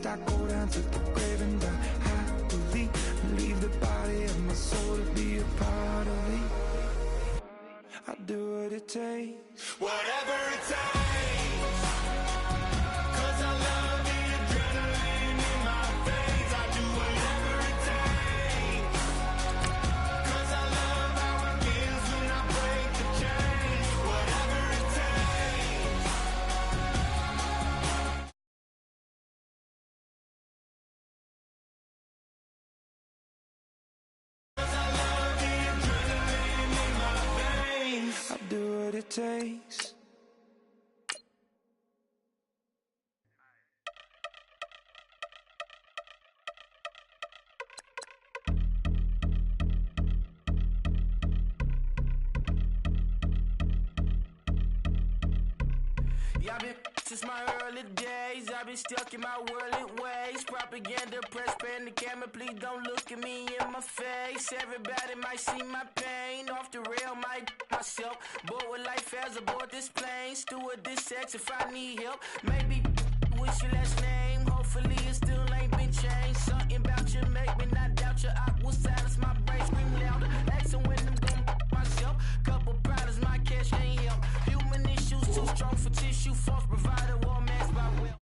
dust, I go down to the grave and die happily. Leave the body of my soul to be a part of me. I do what it takes, whatever it takes. 'Cause I love the adrenaline in my veins. I do whatever it takes. 'Cause I love how it feels when I break the chains. Whatever it takes. I'll do what it takes. Yeah, I've been since my early days. I've been stuck in my worldly ways. Propaganda, press, pen, the camera. Please don't look at me in my face. Everybody might see my pain. Off the rail, might myself. Bored with life as aboard this plane. Steward this sex if I need help. Maybe what's your last name? Hopefully it still ain't been changed. Something about you make me not doubt you. I will silence my brain, scream louder. Asking when I'm gonna myself. Couple problems, my cash ain't help. Human issues too strong for tissue. False provider, war mass by will.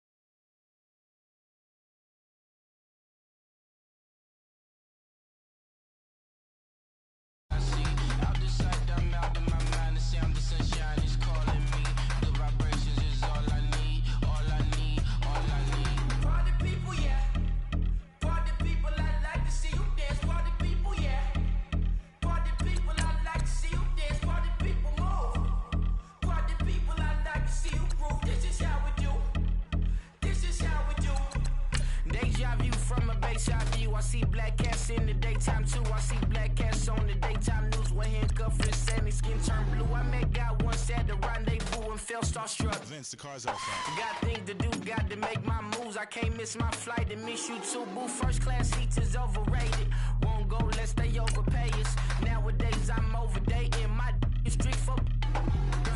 I see, out the sight, I'm out of my mind. The sound of sunshine is calling me. The vibrations is all I need, all I need, all I need. Party people, yeah. Party people, I like to see you dance. Party people, yeah. Party people, I like to see you dance. Party people, move. Party people, I like to see you groove. This is how we do. This is how we do. Deja view from a bayside view. I see black cats in the daytime too. I see black cats on the daytime news. When handcuffed wrists and his skin turned blue. I met God once at the rendezvous and felt starstruck. Vince, the car's outside. Got things to do, got to make my moves. I can't miss my flight and miss you too, boo. First class seats is overrated. Won't go less they overpay us. Nowadays I'm overdating. My street folk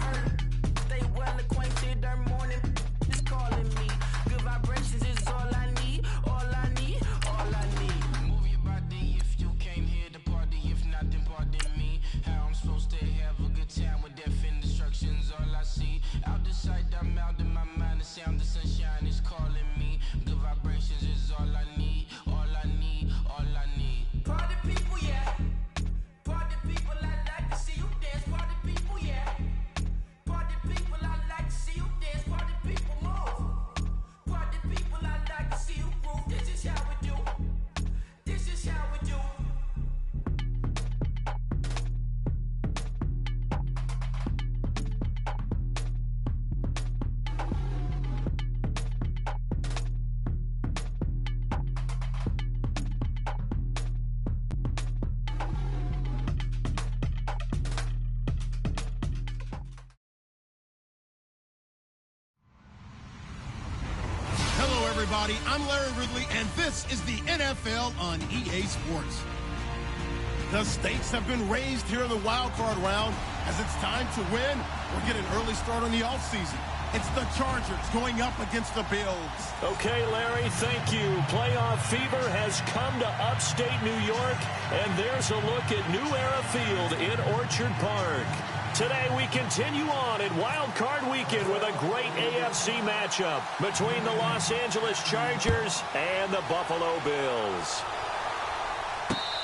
hurt. Stay well acquainted. Their morning is calling me. Good vibrations is all I need. All I need. All I need. Move your body if you came here to party. If not, then pardon me. How I'm supposed to have a good time with death and destruction's all I see. Out the sight, I'm out of my mind. The sound of sunshine is calling me. Good vibrations is all I need. All I need. All I need. Party people, yeah. Party people, I like to see you dance. Party people, yeah. Party people, I like to see you dance. Party people, move. Party people, I like to see you groove. This is how we do. This is how we do. Hello, everybody. I'm Larry Ridley, and this is the NFL on EA Sports. The stakes have been raised here in the wild card round as it's time to win or get an early start on the offseason. It's the Chargers going up against the Bills. Okay, Larry, thank you. Playoff fever has come to upstate New York, and there's a look at New Era Field in Orchard Park. Today we continue on in Wild Card Weekend with a great AFC matchup between the Los Angeles Chargers and the Buffalo Bills.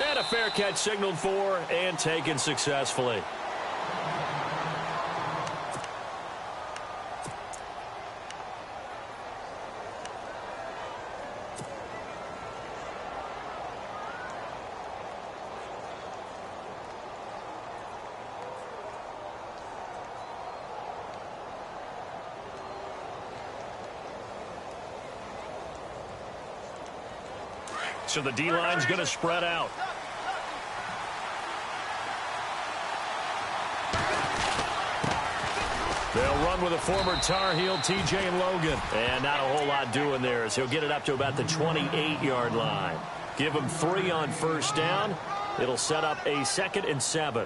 And a fair catch signaled for and taken successfully. So the D-line's going to spread out. They'll run with a former Tar Heel, TJ Logan. And not a whole lot doing there as he'll get it up to about the 28-yard line. Give him 3 on first down. It'll set up a 2nd and 7.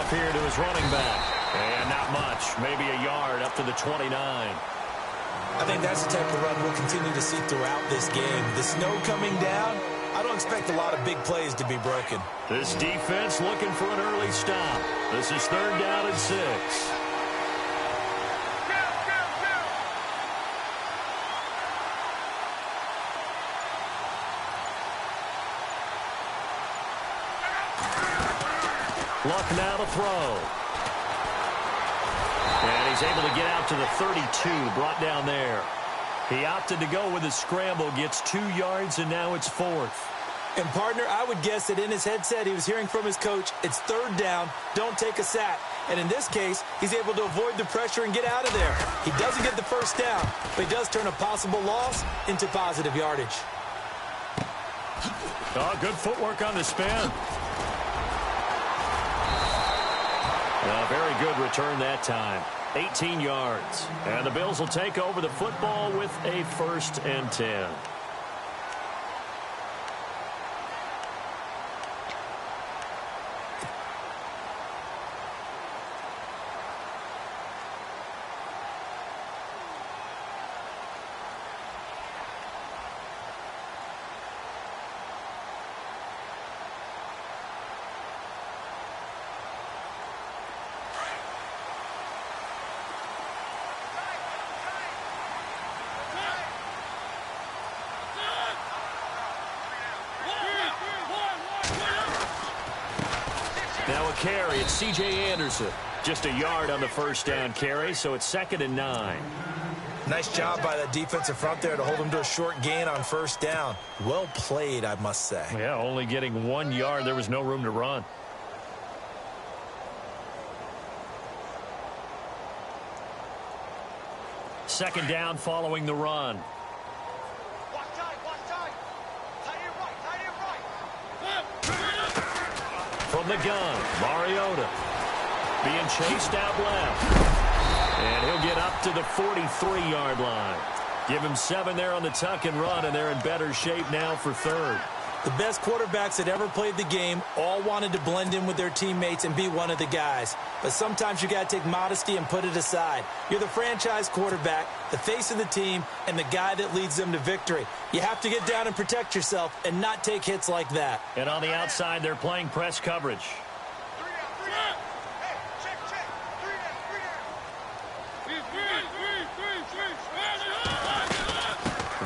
handoff here to his running back. And not much, maybe a yard up to the 29. I think that's the type of run we'll continue to see throughout this game. The snow coming down, I don't expect a lot of big plays to be broken. This defense looking for an early stop. This is 3rd down and 6. Luck now to throw. And he's able to get out to the 32, brought down there. He opted to go with a scramble, gets 2 yards, and now it's 4th. And, partner, I would guess that in his headset he was hearing from his coach, it's 3rd down, don't take a sack. And in this case, he's able to avoid the pressure and get out of there. He doesn't get the first down, but he does turn a possible loss into positive yardage. Oh, good footwork on the spin. Very good return that time. 18 yards. And the Bills will take over the football with a 1st and 10. Now a carry, it's C.J. Anderson. Just a yard on the first down carry, so it's 2nd and 9. Nice job by the defensive front there to hold him to a short gain on 1st down. Well played, I must say. Yeah, only getting 1 yard. There was no room to run. Second down following the run. From the gun, Mariota being chased out left. And he'll get up to the 43-yard line. Give him 7 there on the tuck and run, and they're in better shape now for 3rd. The best quarterbacks that ever played the game all wanted to blend in with their teammates and be one of the guys. But sometimes you got to take modesty and put it aside. You're the franchise quarterback, the face of the team, and the guy that leads them to victory. You have to get down and protect yourself and not take hits like that. And on the outside, they're playing press coverage.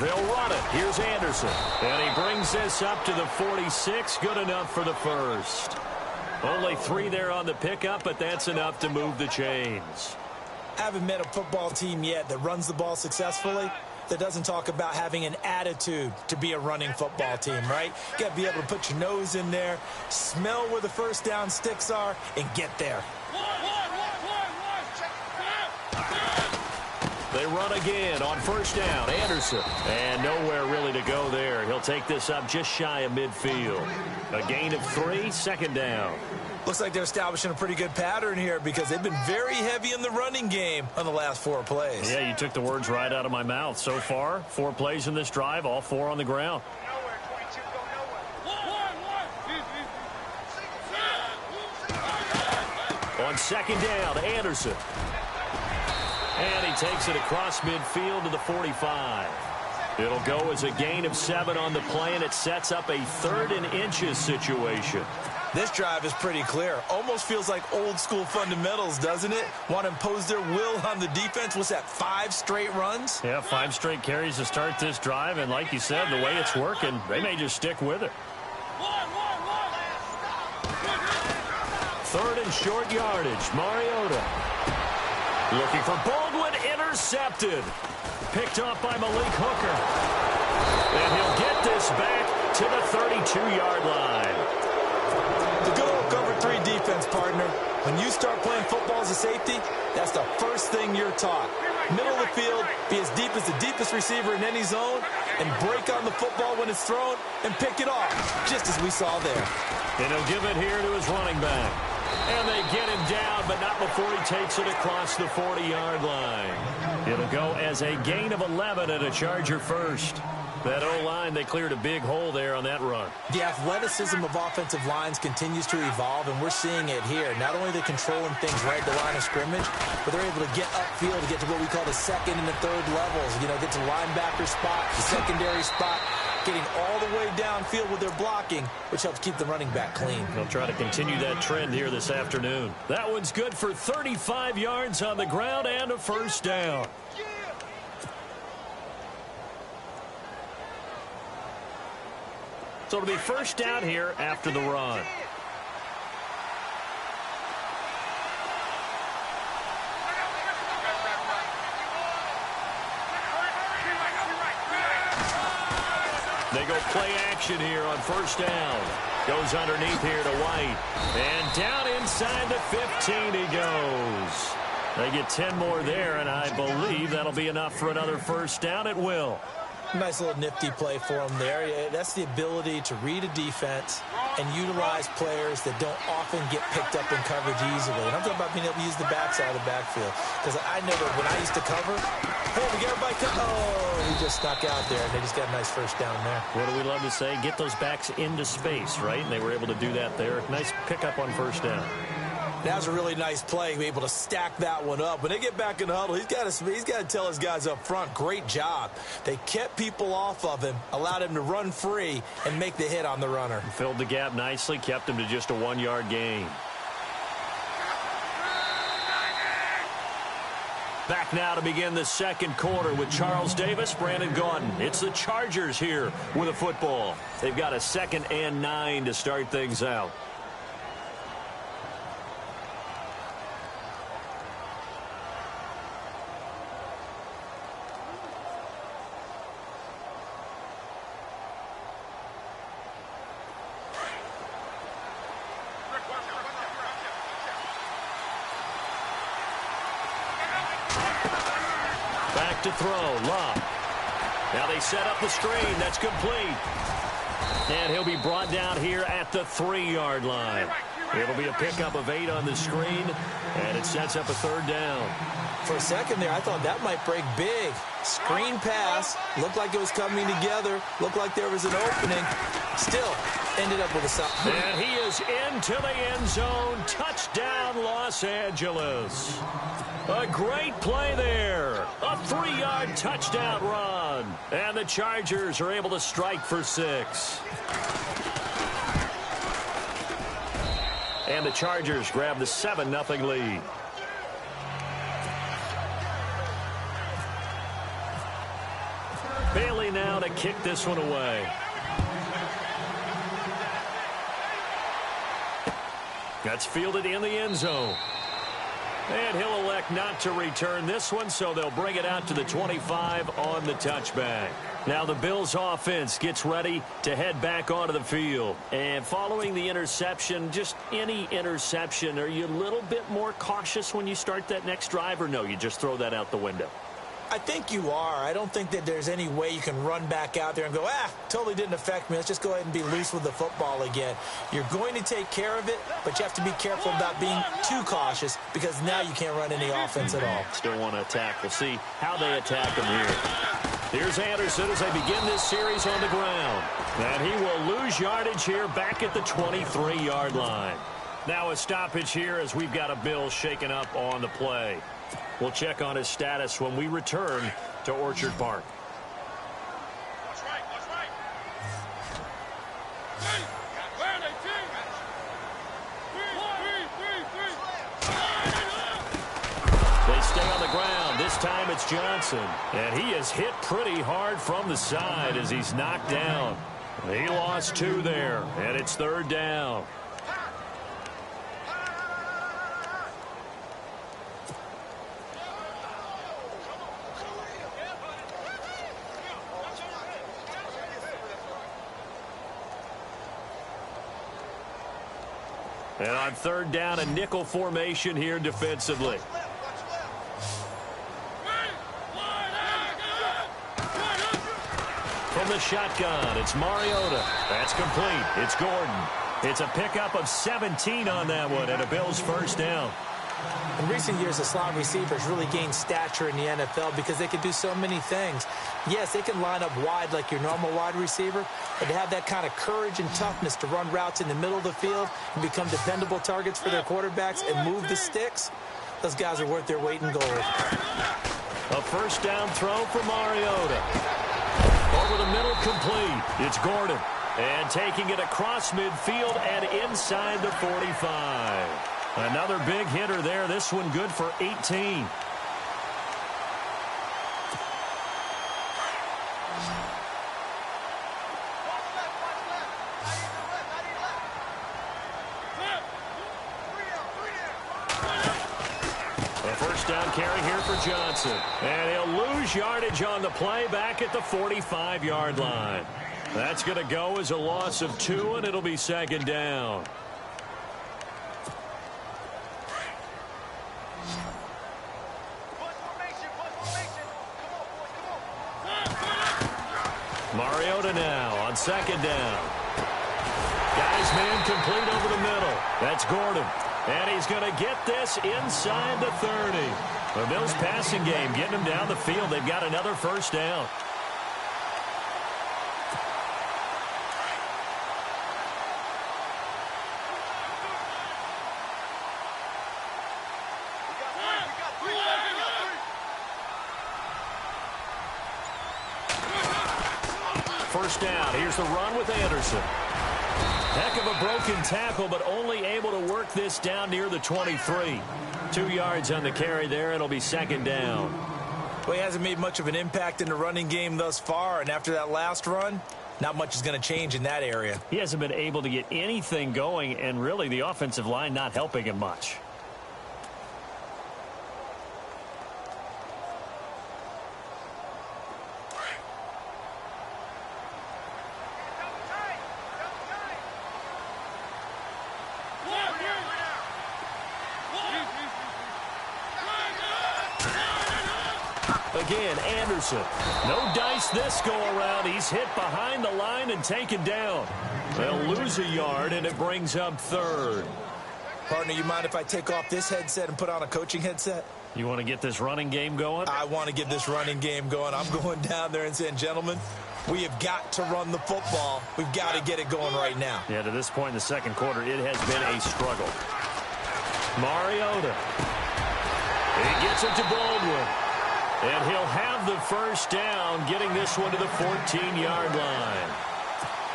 They'll run it. Here's Anderson. And he brings this up to the 46. Good enough for the 1st. Only 3 there on the pickup, but that's enough to move the chains. I haven't met a football team yet that runs the ball successfully that doesn't talk about having an attitude to be a running football team, right? You got to be able to put your nose in there, smell where the first down sticks are, and get there. They run again on 1st down. Anderson. And nowhere really to go there. He'll take this up just shy of midfield. A gain of 3, 2nd down. Looks like they're establishing a pretty good pattern here because they've been very heavy in the running game on the last 4 plays. Yeah, you took the words right out of my mouth. So far, 4 plays in this drive, all 4 on the ground. On 2nd down, Anderson. And he takes it across midfield to the 45. It'll go as a gain of 7 on the play, and it sets up a 3rd and inches situation. This drive is pretty clear. Almost feels like old school fundamentals, doesn't it? Want to impose their will on the defense. What's that, 5 straight runs? Yeah, 5 straight carries to start this drive, and like you said, the way it's working, they may just stick with it. 3rd and short yardage, Mariota. Looking for Baldwin, intercepted. Picked off by Malik Hooker. And he'll get this back to the 32-yard line. The good old cover 3 defense, partner. When you start playing football as a safety, that's the first thing you're taught. Middle of the field, be as deep as the deepest receiver in any zone, and break on the football when it's thrown and pick it off, just as we saw there. And he'll give it here to his running back. And they get him down, but not before he takes it across the 40-yard line. It'll go as a gain of 11 and a Charger 1st. That O-line, they cleared a big hole there on that run. The athleticism of offensive lines continues to evolve, and we're seeing it here. Not only are they controlling things right at the line of scrimmage, but they're able to get upfield to get to what we call the second and the third levels. You know, get to linebacker spot, the secondary spot, getting all the way downfield with their blocking, which helps keep the running back clean. They'll try to continue that trend here this afternoon. That one's good for 35 yards on the ground and a first down. So it'll be first down here after the run. They go play action here on first down. Goes underneath here to White. And down inside the 15 he goes. They get 10 more there, and I believe that'll be enough for another first down. It will. Nice little nifty play for him there. That's the ability to read a defense and utilize players that don't often get picked up in coverage easily. And I'm talking about being able to use the backside of the backfield. Because I know that when I used to cover, hey, we get everybody he just stuck out there, and they just got a nice first down there. What do we love to say? Get those backs into space, right? And they were able to do that there. Nice pickup on first down. That was a really nice play, be able to stack that one up. When they get back in the huddle, he's got to tell his guys up front, great job. They kept people off of him, allowed him to run free, and make the hit on the runner. Filled the gap nicely, kept him to just a 1-yard gain. Back now to begin the second quarter with Charles Davis, Brandon Gaudin. It's the Chargers here with a football. They've got a 2nd and 9 to start things out. To throw, Love. Now they set up the screen. That's complete. And he'll be brought down here at the 3-yard line. It'll be a pickup of 8 on the screen, and it sets up a 3rd down. For a second there, I thought that might break big. Screen pass. Looked like it was coming together. Looked like there was an opening. Still ended up with a stop. And he is into the end zone. Touchdown, Los Angeles. A great play there. A 3-yard touchdown run. And the Chargers are able to strike for 6. And the Chargers grab the 7-0 lead. Bailey now to kick this one away. That's fielded in the end zone. And he'll elect not to return this one, so they'll bring it out to the 25 on the touchback. Now the Bills offense gets ready to head back onto the field. And following the interception, just any interception, are you a little bit more cautious when you start that next drive, or no, you just throw that out the window? I think you are. I don't think that there's any way you can run back out there and go, totally didn't affect me. Let's just go ahead and be loose with the football again. You're going to take care of it, but you have to be careful about being too cautious because now you can't run any offense at all. Still want to attack. We'll see how they attack him here. Here's Anderson as they begin this series on the ground. And he will lose yardage here back at the 23-yard line. Now a stoppage here as we've got a Bill shaken up on the play. We'll check on his status when we return to Orchard Park. They stay on the ground. This time it's Johnson. And he is hit pretty hard from the side as he's knocked down. He lost 2 there, and it's 3rd down. And on 3rd down, a nickel formation here defensively. From the shotgun, it's Mariota. That's complete. It's Gordon. It's a pickup of 17 on that one and a Bills first down. In recent years, the slot receivers really gained stature in the NFL because they can do so many things. Yes, they can line up wide like your normal wide receiver, but to have that kind of courage and toughness to run routes in the middle of the field and become dependable targets for their quarterbacks and move the sticks, those guys are worth their weight in gold. A first down throw for Mariota. Over the middle, complete. It's Gordon. And taking it across midfield and inside the 45. Another big hitter there. This one good for 18. A first down carry here for Johnson. And he'll lose yardage on the play back at the 45-yard line. That's going to go as a loss of 2, and it'll be second down. Mariota now on second down. Guy's man complete over the middle. That's Gordon. And he's going to get this inside the 30. The Bills passing game getting him down the field. They've got another first down. First down. Here's the run with Anderson. Heck of a broken tackle, but only able to work this down near the 23. 2 yards on the carry there. It'll be second down. Well, he hasn't made much of an impact in the running game thus far, and after that last run, not much is going to change in that area. He hasn't been able to get anything going, and really the offensive line not helping him much. Again, Anderson. No dice this go-around. He's hit behind the line and taken down. They'll lose a yard, and it brings up third. Partner, you mind if I take off this headset and put on a coaching headset? You want to get this running game going? I want to get this running game going. I'm going down there and saying, gentlemen, we have got to run the football. We've got to get it going right now. Yeah, to this point in the second quarter, it has been a struggle. Mariota. He gets it to Baldwin. And he'll have the first down, getting this one to the 14-yard line.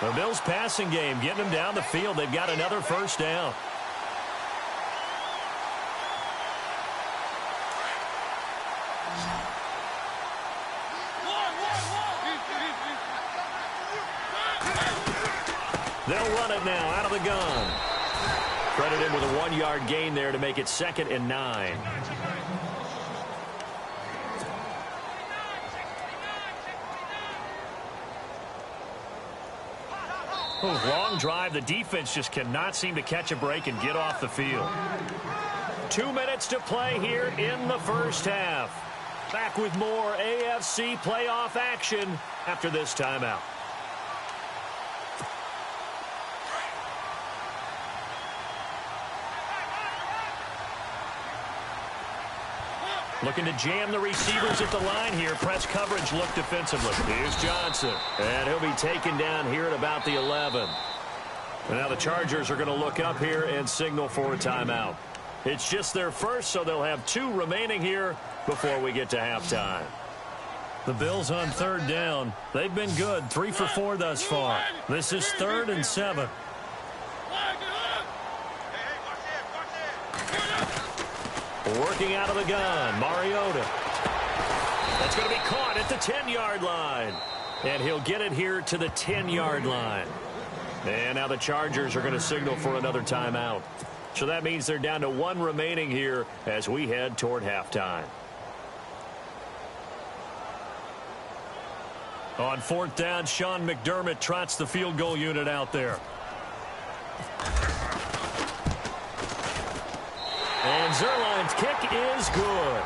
The Bills passing game, getting them down the field. They've got another first down. They'll run it now out of the gun. Credited with a 1-yard gain there to make it 2nd and 9. Long drive. The defense just cannot seem to catch a break and get off the field. 2 minutes to play here in the first half. Back with more AFC playoff action after this timeout. Looking to jam the receivers at the line here. Press coverage look defensively. Here's Johnson. And he'll be taken down here at about the 11. And now the Chargers are going to look up here and signal for a timeout. It's just their first, so they'll have 2 remaining here before we get to halftime. The Bills on third down. They've been good. 3 for 4 thus far. This is 3rd and 7. Working out of the gun, Mariota. That's going to be caught at the 10-yard line. And he'll get it here to the 10-yard line. And now the Chargers are going to signal for another timeout. So that means they're down to 1 remaining here as we head toward halftime. On 4th down, Sean McDermott trots the field goal unit out there. And Zerline's kick is good.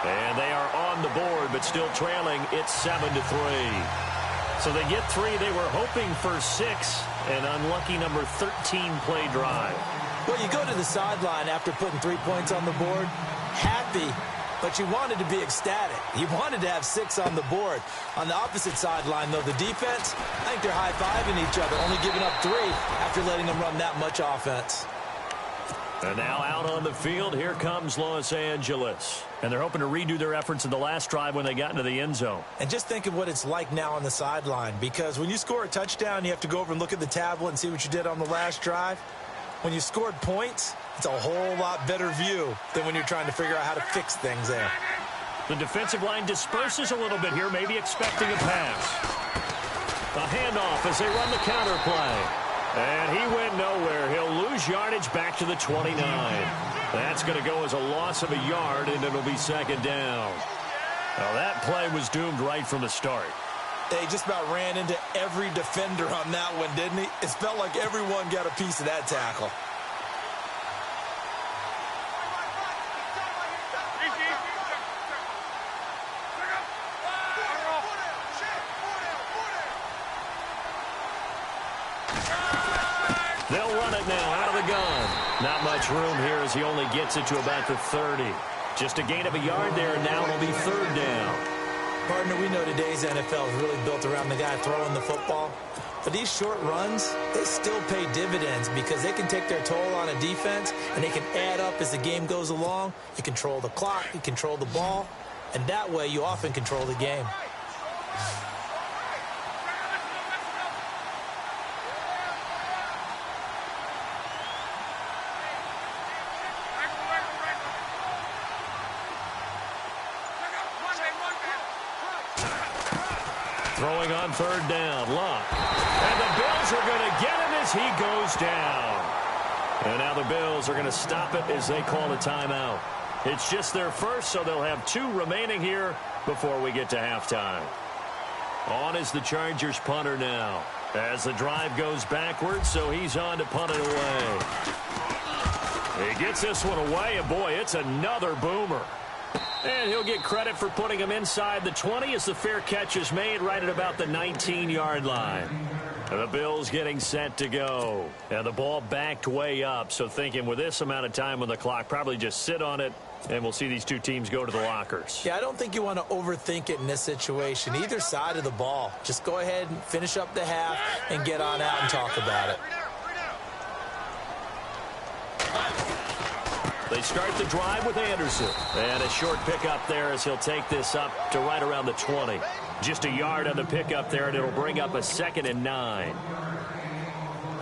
And they are on the board, but still trailing. It's 7-3. So they get 3. They were hoping for 6. An unlucky number 13 play drive. Well, you go to the sideline after putting 3 points on the board, happy, but you wanted to be ecstatic. You wanted to have 6 on the board. On the opposite sideline, though, the defense, I think they're high-fiving each other, only giving up 3 after letting them run that much offense. And now out on the field, here comes Los Angeles. And they're hoping to redo their efforts in the last drive when they got into the end zone. And just think of what it's like now on the sideline, because when you score a touchdown, you have to go over and look at the tablet and see what you did on the last drive. When you scored points, it's a whole lot better view than when you're trying to figure out how to fix things there. The defensive line disperses a little bit here, maybe expecting a pass. A handoff as they run the counter play. And he went nowhere. He'll lose yardage back to the 29. That's going to go as a loss of a yard, and it'll be second down. Well, that play was doomed right from the start. They just about ran into every defender on that one, didn't he? It felt like everyone got a piece of that tackle. They'll run it now out of the gun. Not much room here as he only gets it to about the 30. Just a gain of a yard there, and now it'll be third down. Partner, we know today's NFL is really built around the guy throwing the football. But these short runs, they still pay dividends because they can take their toll on a defense, and they can add up as the game goes along. You control the clock, you control the ball, and that way you often control the game. Throwing on third down, Luck. And the Bills are going to get him as he goes down. And now the Bills are going to stop it as they call a timeout. It's just their first, so they'll have 2 remaining here before we get to halftime. On is the Chargers punter now. As the drive goes backwards, so he's on to punt it away. He gets this one away, and boy, it's another boomer. And he'll get credit for putting him inside the 20 as the fair catch is made right at about the 19-yard line. And the Bills getting set to go. And the ball backed way up, so thinking with this amount of time on the clock, probably just sit on it, and we'll see these 2 teams go to the lockers. Yeah, I don't think you want to overthink it in this situation. Either side of the ball. Just go ahead and finish up the half and get on out and talk about it. They start the drive with Anderson. And a short pickup there as he'll take this up to right around the 20. Just a yard on the pickup there, and it'll bring up a 2nd and 9.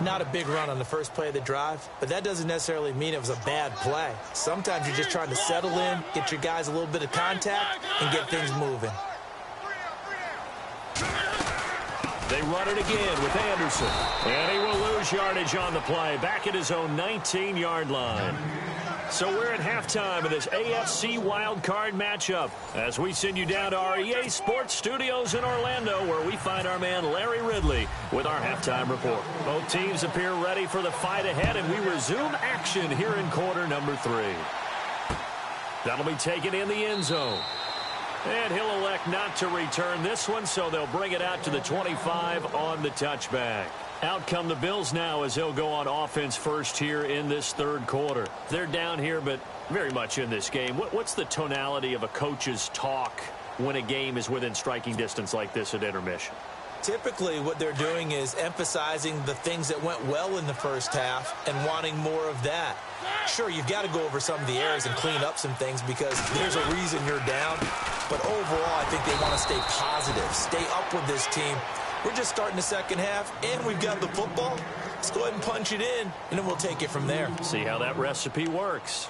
Not a big run on the first play of the drive, but that doesn't necessarily mean it was a bad play. Sometimes you're just trying to settle in, get your guys a little bit of contact, and get things moving. They run it again with Anderson. And he will lose yardage on the play, back at his own 19-yard line. So we're at halftime of this AFC wildcard matchup as we send you down to our EA Sports Studios in Orlando, where we find our man Larry Ridley with our halftime report. Both teams appear ready for the fight ahead, and we resume action here in quarter number 3. That'll be taken in the end zone. And he'll elect not to return this one, so they'll bring it out to the 25 on the touchback. Out come the Bills now as they'll go on offense first here in this third quarter. They're down here, but very much in this game. What's the tonality of a coach's talk when a game is within striking distance like this at intermission? Typically, what they're doing is emphasizing the things that went well in the first half and wanting more of that. Sure, you've got to go over some of the errors and clean up some things because there's a reason you're down. But overall, I think they want to stay positive, stay up with this team. We're just starting the second half, and we've got the football. Let's go ahead and punch it in, and then we'll take it from there. See how that recipe works.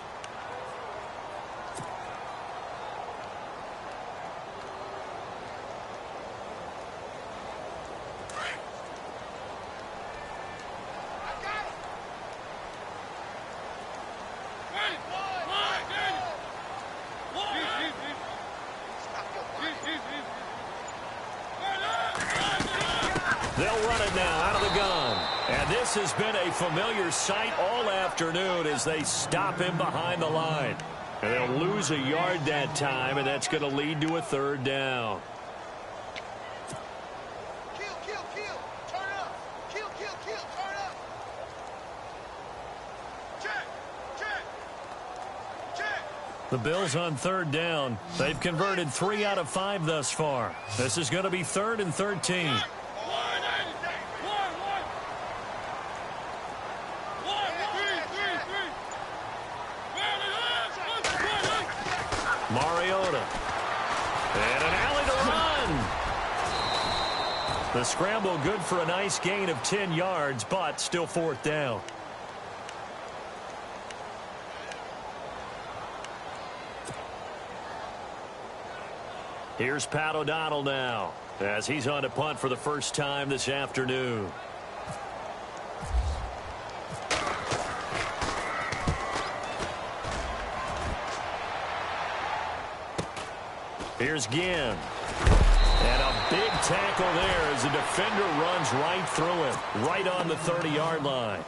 They'll run it now out of the gun. And this has been a familiar sight all afternoon as they stop him behind the line. And they'll lose a yard that time, and that's going to lead to a third down. Turn up. Turn up. The Bills on third down. They've converted 3 out of 5 thus far. This is going to be 3rd and 13. Mariota. And an alley to run. The scramble good for a nice gain of 10 yards, but still 4th down. Here's Pat O'Donnell now, as he's on to punt for the first time this afternoon. Here's Ginn. And a big tackle there as the defender runs right through him, right on the 30-yard line.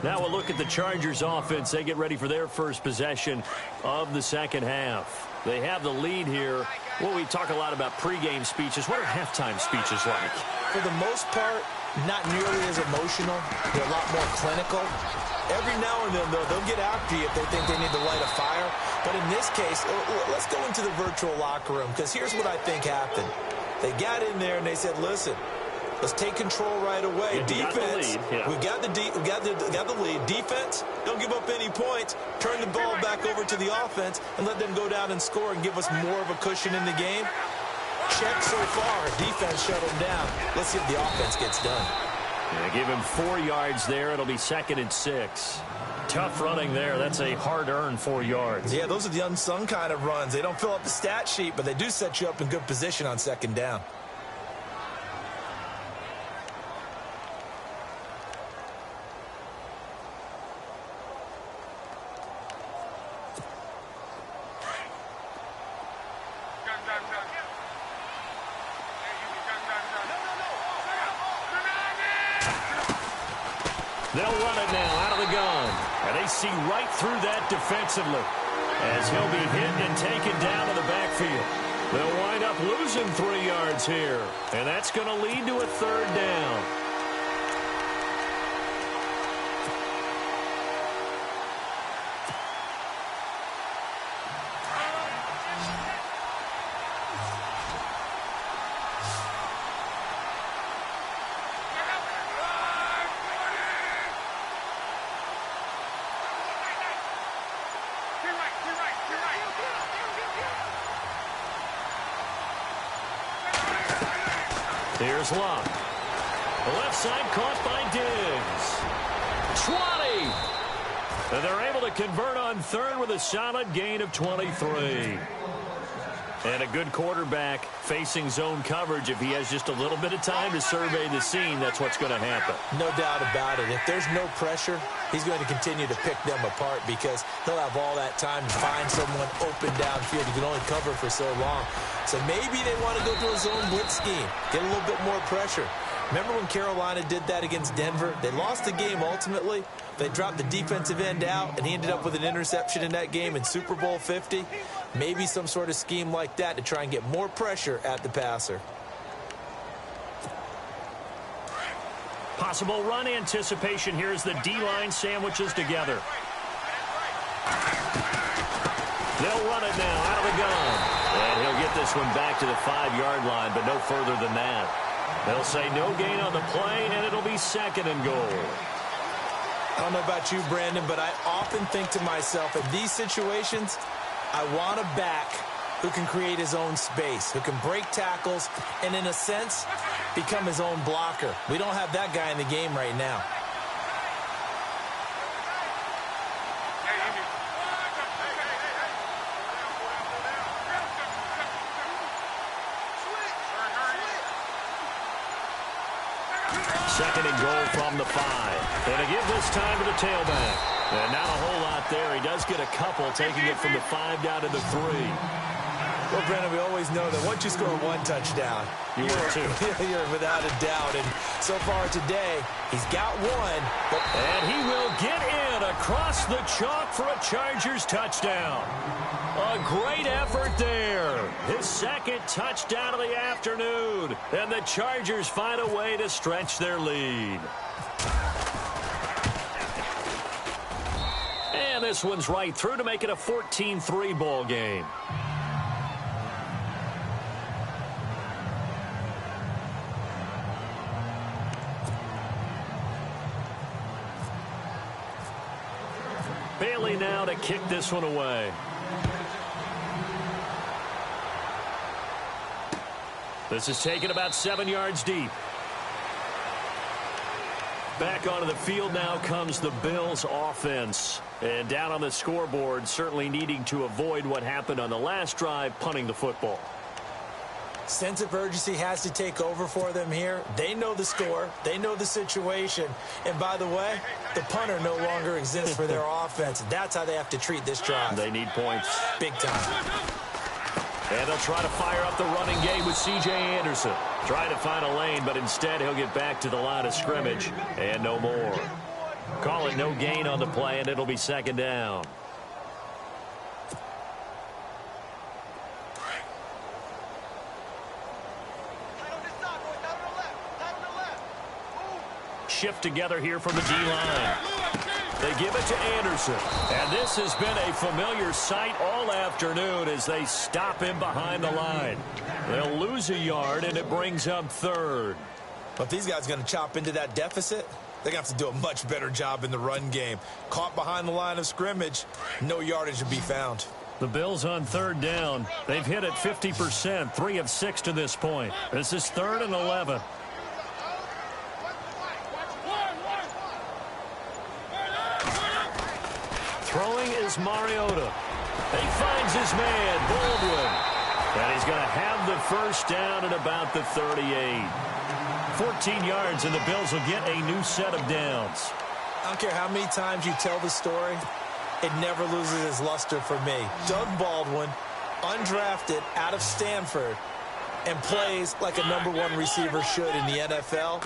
Now we'll look at the Chargers offense. They get ready for their first possession of the second half. They have the lead here. Well, we talk a lot about pregame speeches. What are halftime speeches like? For the most part, not nearly as emotional. They're a lot more clinical. Every now and then, though, they'll get after you if they think they need to light a fire. But in this case, let's go into the virtual locker room, because here's what I think happened. They got in there and they said, listen, let's take control right away. Yeah, defense, yeah. we got the lead. Defense, don't give up any points. Turn the ball back over to the offense and let them go down and score and give us more of a cushion in the game. Check so far. Defense shut them down. Let's see if the offense gets done. Yeah, give him 4 yards there. It'll be 2nd and 6. Tough running there. That's a hard-earned 4 yards. Yeah, those are the unsung kind of runs. They don't fill up the stat sheet, but they do set you up in good position on 2nd down. They'll run it now out of the gun. And they see right through that defensively as he'll be hit and taken down to the backfield. They'll wind up losing 3 yards here. And that's going to lead to a 3rd down. Here's Luck. The left side caught by Diggs. 20. And they're able to convert on 3rd with a solid gain of 23. And a good quarterback facing zone coverage. If he has just a little bit of time to survey the scene, that's what's going to happen. No doubt about it. If there's no pressure, he's going to continue to pick them apart because he'll have all that time to find someone open downfield. He can only cover for so long. So maybe they want to go to a zone blitz scheme, get a little bit more pressure. Remember when Carolina did that against Denver? They lost the game ultimately. They dropped the defensive end out, and he ended up with an interception in that game in Super Bowl 50. Maybe some sort of scheme like that to try and get more pressure at the passer. Possible run anticipation here as the D-line sandwiches together. They'll run it now out of the gun. And he'll get this one back to the 5-yard line, but no further than that. They'll say no gain on the play, and it'll be 2nd and goal. I don't know about you, Brandon, but I often think to myself, in these situations, I want a back who can create his own space, who can break tackles, and in a sense, become his own blocker. We don't have that guy in the game right now. Second and goal from the 5. And to give this time to the tailback. And not a whole lot there. He does get a couple, taking it from the 5 down to the 3. Well, Brandon, we always know that once you score 1 touchdown, you're without a doubt. And so far today, he's got 1. And he will get in across the chalk for a Chargers touchdown. A great effort there. His 2nd touchdown of the afternoon. And the Chargers find a way to stretch their lead. And this one's right through to make it a 14-3 ball game. Bailey now to kick this one away. This is taken about 7 yards deep. Back onto the field now comes the Bills offense. And down on the scoreboard, certainly needing to avoid what happened on the last drive, punting the football. Sense of urgency has to take over for them here. They know the score. They know the situation. And by the way, the punter no longer exists for their offense. That's how they have to treat this drive. They need points. Big time. And they'll try to fire up the running game with C.J. Anderson. Trying to find a lane, but instead he'll get back to the line of scrimmage. And no more. Call it no gain on the play, and it'll be second down. Shift together here from the D-line. They give it to Anderson. And this has been a familiar sight all afternoon as they stop him behind the line. They'll lose a yard, and it brings up third. But if these guys are going to chop into that deficit, they're going to have to do a much better job in the run game. Caught behind the line of scrimmage, no yardage to be found. The Bills on third down. They've hit it 50%, 3 of 6 to this point. This is 3rd and 11. Throwing is Mariota. He finds his man, Baldwin. And he's going to have the first down at about the 38. 14 yards, and the Bills will get a new set of downs. I don't care how many times you tell the story, it never loses its luster for me. Doug Baldwin, undrafted out of Stanford, and plays like a #1 receiver should in the NFL.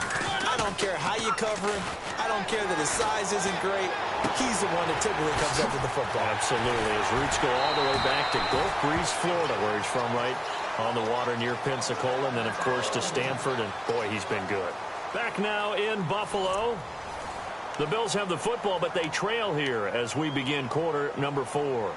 I don't care how you cover him. I don't care that his size isn't great. He's the one that typically comes up with the football. Absolutely. His roots go all the way back to Gulf Breeze, Florida, where he's from, right on the water near Pensacola, and then, of course, to Stanford, and, boy, he's been good. Back now in Buffalo. The Bills have the football, but they trail here as we begin quarter number 4.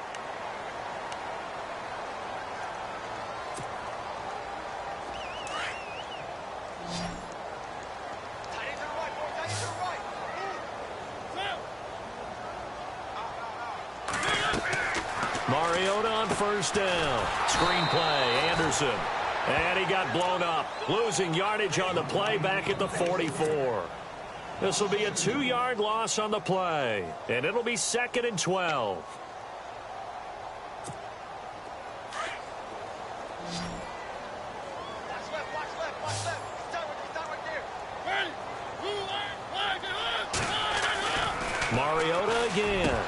Mariota on first down. Screen play, Anderson. And he got blown up. Losing yardage on the play back at the 44. This will be a 2-yard loss on the play. And it'll be 2nd and 12. Mariota again.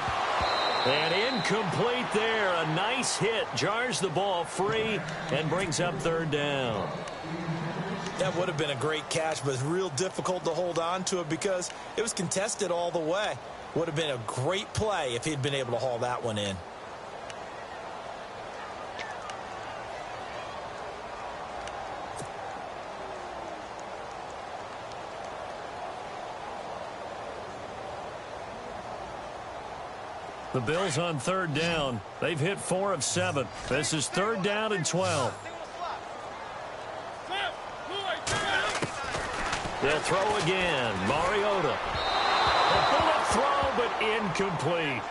And incomplete there. A nice hit. Jars the ball free and brings up 3rd down. That would have been a great catch, but it's real difficult to hold on to it because it was contested all the way. Would have been a great play if he'd been able to haul that one in. The Bills on 3rd down. They've hit 4 of 7. This is 3rd down and 12. They'll throw again. Mariota. A bullet throw, but incomplete.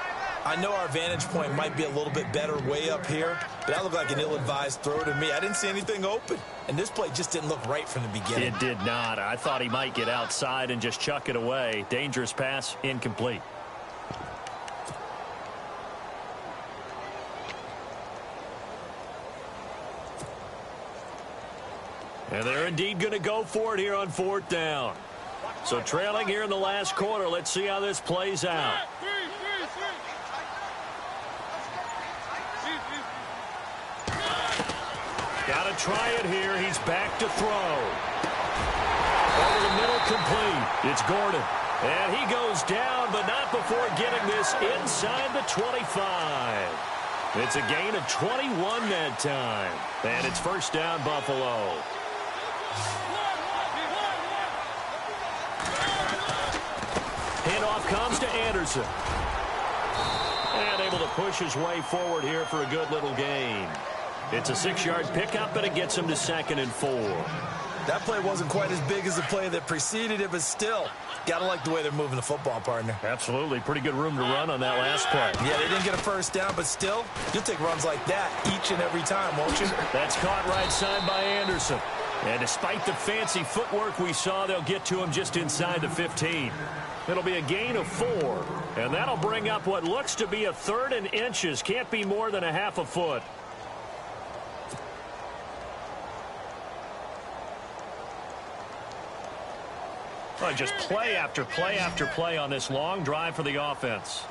I know our vantage point might be a little bit better way up here, but that looked like an ill-advised throw to me. I didn't see anything open, and this play just didn't look right from the beginning. It did not. I thought he might get outside and just chuck it away. Dangerous pass, incomplete. And they're indeed going to go for it here on 4th down. So trailing here in the last quarter. Let's see how this plays out. Got to try it here. He's back to throw. Over the middle, complete. It's Gordon. And he goes down, but not before getting this inside the 25. It's a gain of 21 that time. And it's 1st down, Buffalo. Handoff comes to Anderson. able to push his way forward here for a good little gain. It's a 6-yard pickup, and it gets him to 2nd and 4. That play wasn't quite as big as the play that preceded it, but still, got to like the way they're moving the football, partner. Absolutely. Pretty good room to run on that last play. Yeah, they didn't get a first down, but still, you'll take runs like that each and every time, won't you? That's caught right side by Anderson. And despite the fancy footwork we saw, they'll get to him just inside the 15. It'll be a gain of 4, and that'll bring up what looks to be a 3rd and inches. Can't be more than a half a foot. Oh, just play after play after play on this long drive for the offense.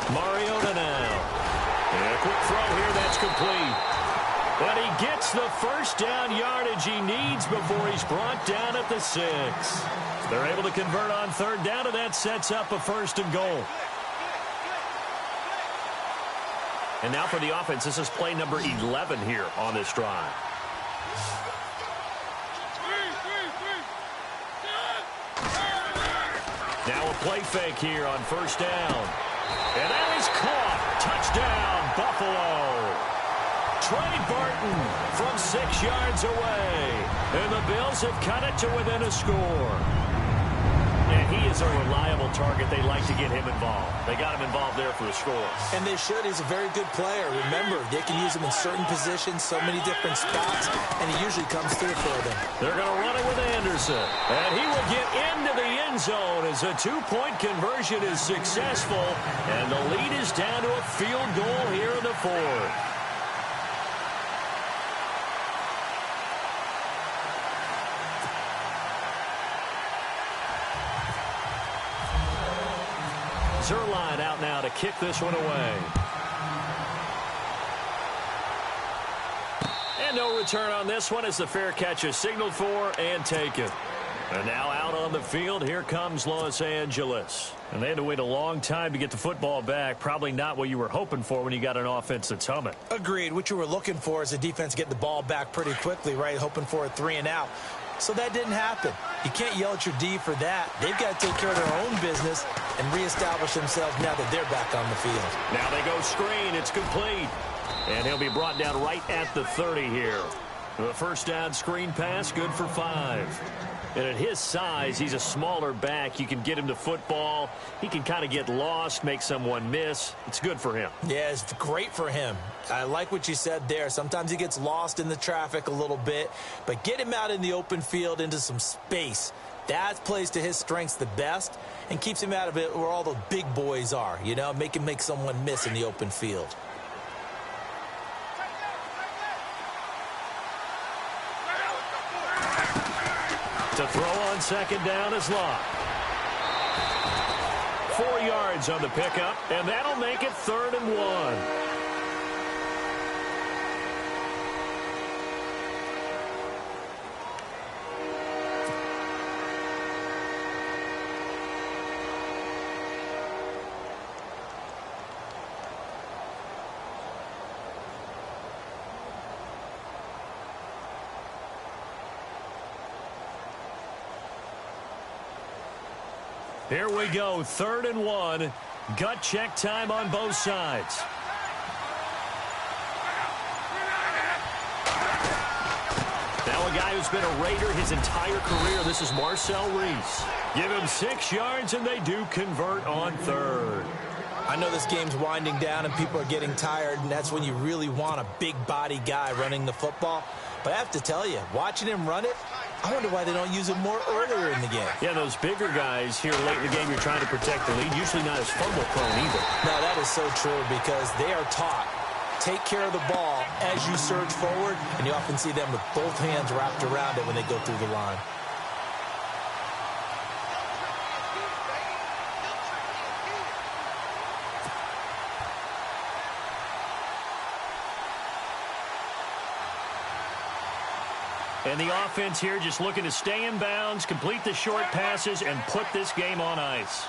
Mariota now. And a quick throw here, that's complete. And he gets the first down yardage he needs before he's brought down at the 6. They're able to convert on 3rd down, and that sets up a 1st and goal. And now for the offense, this is play number 11 here on this drive. Now a play fake here on 1st down. And that is caught. Touchdown, Buffalo. Trey Burton from 6 yards away. And the Bills have cut it to within a score. And he is a reliable target. They like to get him involved. They got him involved there for a score. And they should. He's a very good player. Remember, they can use him in certain positions, so many different spots, and he usually comes through for them. They're going to run it with Anderson. And he will get into the end zone as a 2-point conversion is successful. And the lead is down to a field goal here in the 4th. Zerline out now to kick this one away. And no return on this one as the fair catch is signaled for and taken. And now out on the field, here comes Los Angeles. And they had to wait a long time to get the football back. Probably not what you were hoping for when you got an offense that's humming. Agreed. What you were looking for is the defense getting the ball back pretty quickly, right? Hoping for a 3 and out. So that didn't happen. You can't yell at your D for that. They've got to take care of their own business and reestablish themselves now that they're back on the field. Now they go screen. It's complete. And he'll be brought down right at the 30 here. The first down screen pass, good for 5. And at his size, he's a smaller back. You can get him to football. He can kind of get lost, make someone miss. It's good for him. Yeah, it's great for him. I like what you said there. Sometimes he gets lost in the traffic a little bit, but get him out in the open field into some space. That plays to his strengths the best and keeps him out of it where all the big boys are, you know, make him make someone miss in the open field. To throw on second down is Locke. 4 yards on the pickup, and that'll make it 3rd and 1. Here we go, 3rd and 1. Gut check time on both sides. Now a guy who's been a Raider his entire career. This is Marcel Reese. Give him 6 yards, and they do convert on 3rd. I know this game's winding down and people are getting tired, and that's when you really want a big body guy running the football. But I have to tell you, watching him run it, I wonder why they don't use him more earlier in the game. Yeah, those bigger guys here late in the game, you're trying to protect the lead, usually not as fumble prone either. No, that is so true because they are taught. Take care of the ball as you surge forward, and you often see them with both hands wrapped around it when they go through the line. And the offense here just looking to stay in bounds, complete the short passes, and put this game on ice.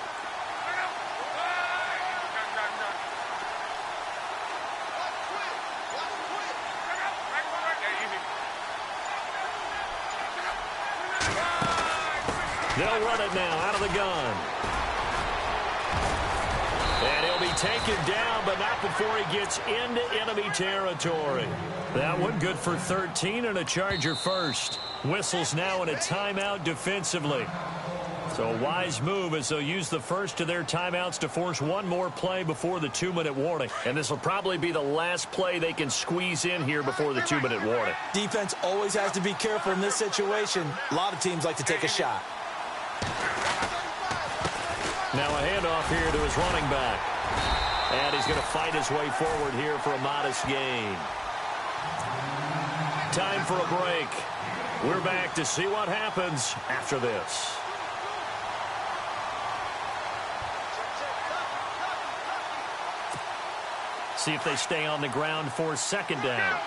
They'll run it now out of the gun. And he'll be taken down, but not before he gets into enemy territory. That one good for 13 and a Charger first. Whistles now in a timeout defensively. So a wise move as they'll use the first of their timeouts to force one more play before the 2-minute warning. And this will probably be the last play they can squeeze in here before the 2-minute warning. Defense always has to be careful in this situation. A lot of teams like to take a shot. Now a handoff here to his running back. And he's going to fight his way forward here for a modest gain. Time for a break. We're back to see what happens after this. See if they stay on the ground for second down.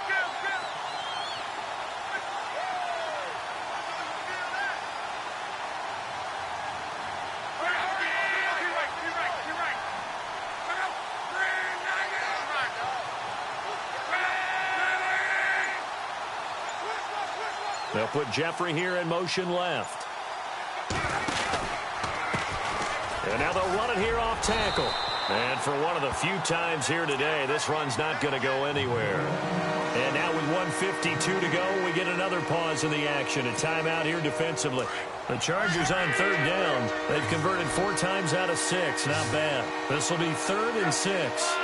They'll put Jeffrey here in motion left. And now they'll run it here off tackle. And for one of the few times here today, this run's not going to go anywhere. And now with 1:52 to go, we get another pause in the action. A timeout here defensively. The Chargers on third down. They've converted 4 times out of 6. Not bad. This will be 3rd and 6.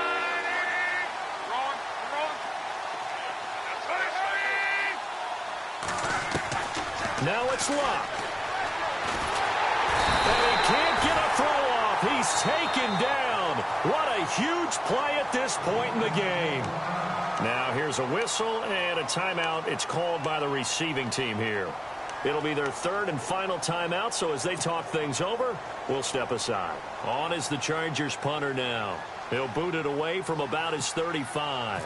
Now it's Luck. And he can't get a throw off. He's taken down. What a huge play at this point in the game. Now here's a whistle and a timeout. It's called by the receiving team here. It'll be their 3rd and final timeout, so as they talk things over, we'll step aside. On is the Chargers punter now. He'll boot it away from about his 35.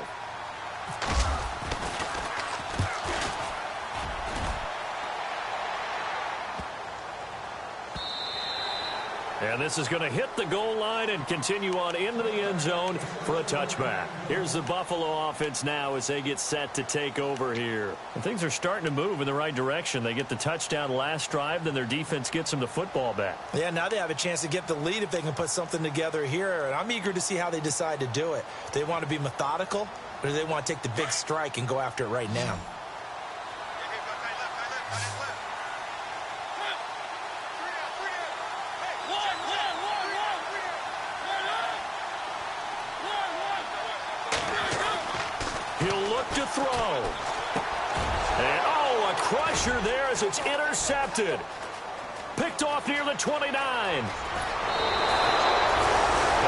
And this is going to hit the goal line and continue on into the end zone for a touchback. Here's the Buffalo offense now as they get set to take over here. And things are starting to move in the right direction. They get the touchdown last drive, then their defense gets them the football back. Yeah, now they have a chance to get the lead if they can put something together here. And I'm eager to see how they decide to do it. Do they want to be methodical, or do they want to take the big strike and go after it right now? To throw. And, oh, a crusher there as it's intercepted. Picked off near the 29. And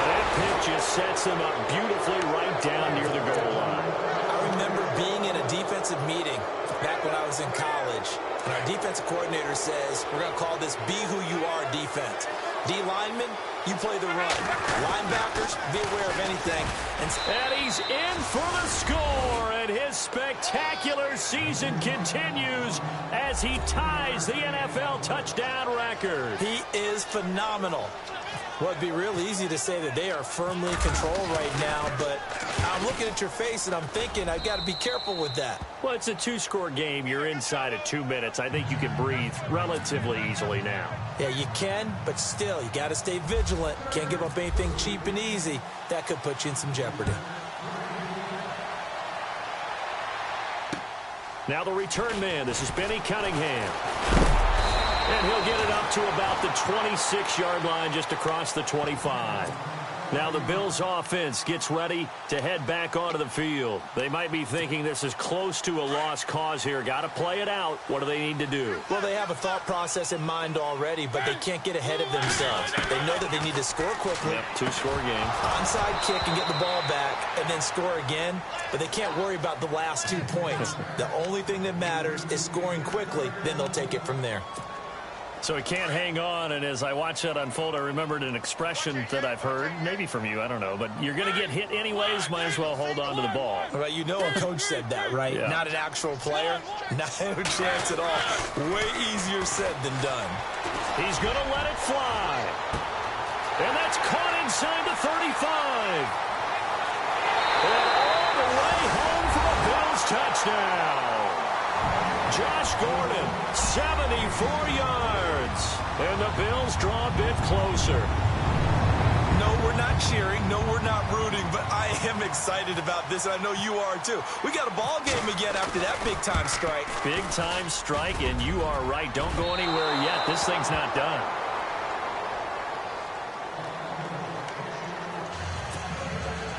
that pitch just sets him up beautifully right down near the goal line. I remember being in a defensive meeting back when I was in college, and our defensive coordinator says, we're going to call this Be Who You Are defense. D linemen, you play the run. Linebackers, be aware of anything. And he's in for the score, and his spectacular season continues as he ties the NFL touchdown record. He is phenomenal. Well, it'd be real easy to say that they are firmly in control right now, but I'm looking at your face and I'm thinking I've got to be careful with that. Well, it's a 2-score game. You're inside of 2 minutes. I think you can breathe relatively easily now. Yeah, you can, but still, you got to stay vigilant. Can't give up anything cheap and easy. That could put you in some jeopardy. Now the return man. This is Benny Cunningham. And he'll get it up to about the 26-yard line, just across the 25. Now the Bills offense gets ready to head back onto the field. They might be thinking this is close to a lost cause here. Got to play it out. What do they need to do? Well, they have a thought process in mind already, but they can't get ahead of themselves. They know that they need to score quickly. Yep, 2-score game. Onside kick and get the ball back and then score again, but they can't worry about the last 2 points. The only thing that matters is scoring quickly, then they'll take it from there. So he can't hang on, and as I watch that unfold, I remembered an expression that I've heard, maybe from you, I don't know, but you're going to get hit anyways, might as well hold on to the ball. Well, you know a coach said that, right? Yeah. Not an actual player? Not a chance at all. Way easier said than done. He's going to let it fly. And that's caught inside the 35. And all the way home for a Bills touchdown. Josh Gordon, 74 yards. And the Bills draw a bit closer. No, we're not cheering. No, we're not rooting. But I am excited about this, and I know you are too. We got a ball game again after that big-time strike. Big-time strike, and you are right. Don't go anywhere yet. This thing's not done.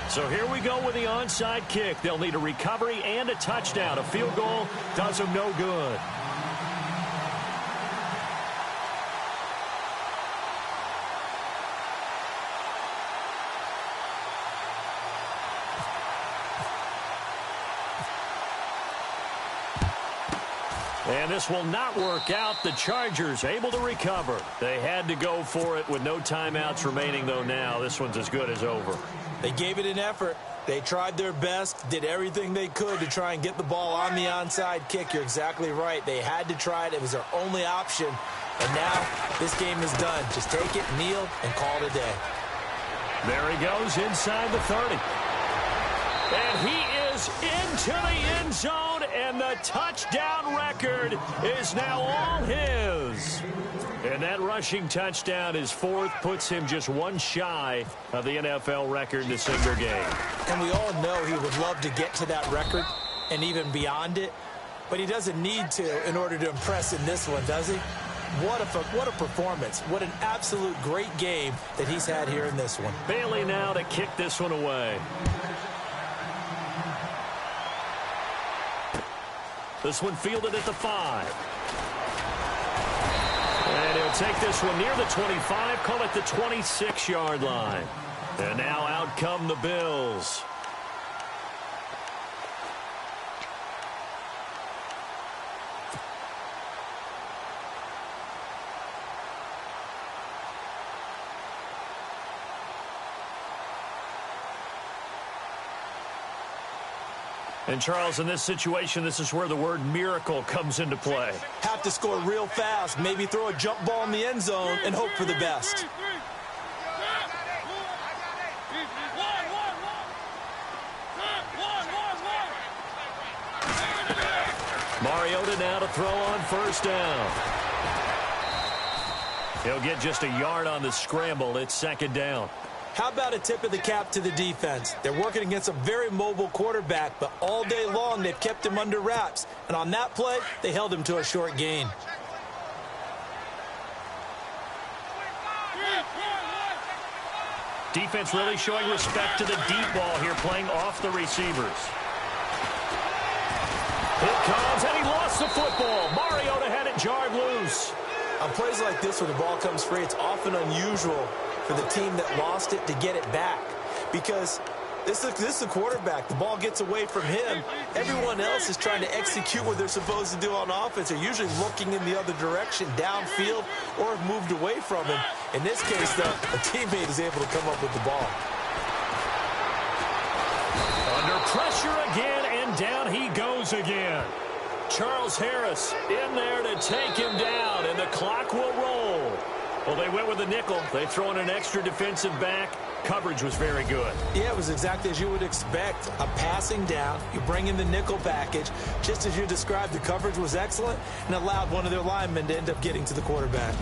So here we go with the onside kick. They'll need a recovery and a touchdown. A field goal does them no good. And this will not work out. The Chargers able to recover. They had to go for it with no timeouts remaining, though now. This one's as good as over. They gave it an effort. They tried their best, did everything they could to try and get the ball on the onside kick. You're exactly right. They had to try it. It was their only option. And now this game is done. Just take it, kneel, and call it a day. There he goes inside the 30. And he is into the end zone, and the touchdown record is now all his. And that rushing touchdown, his fourth, puts him just one shy of the NFL record in a single game. And we all know he would love to get to that record and even beyond it, but he doesn't need to in order to impress in this one, does he? What a performance. What an absolute great game that he's had here in this one. Bailey now to kick this one away. This one fielded at the 5. And he'll take this one near the 25, call it the 26-yard line. And now out come the Bills. And, Charles, in this situation, this is where the word miracle comes into play. Have to score real fast, maybe throw a jump ball in the end zone and hope for the best. Mariota now to throw on first down. He'll get just a yard on the scramble. It's second down. How about a tip of the cap to the defense? They're working against a very mobile quarterback, but all day long they've kept him under wraps. And on that play, they held him to a short gain. Defense really showing respect to the deep ball here, playing off the receivers. Here comes, and he lost the football. Mariota had it jarred loose. On plays like this where the ball comes free, it's often unusual for the team that lost it to get it back, because this is the quarterback. The ball gets away from him. Everyone else is trying to execute what they're supposed to do on offense. They're usually looking in the other direction, downfield, or have moved away from him. In this case, though, a teammate is able to come up with the ball. Under pressure again, and down he goes again. Charles Harris in there to take him down, and the clock will roll. Well, they went with a nickel. They throw in an extra defensive back. Coverage was very good. Yeah, it was exactly as you would expect. A passing down. You bring in the nickel package. Just as you described, the coverage was excellent and allowed one of their linemen to end up getting to the quarterback.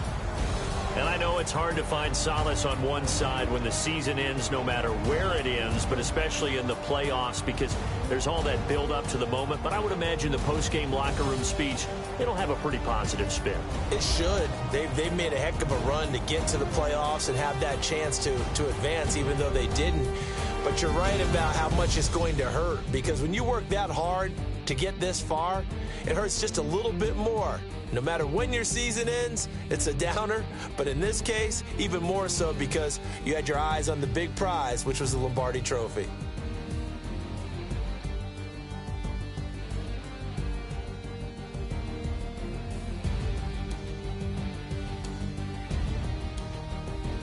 And I know it's hard to find solace on one side when the season ends, no matter where it ends, but especially in the playoffs, because there's all that build up to the moment. But I would imagine the post-game locker room speech, it'll have a pretty positive spin. It should. They've made a heck of a run to get to the playoffs and have that chance to advance, even though they didn't. But you're right about how much it's going to hurt, because when you work that hard to get this far, it hurts just a little bit more. No matter when your season ends, it's a downer. But in this case, even more so because you had your eyes on the big prize, which was the Lombardi Trophy.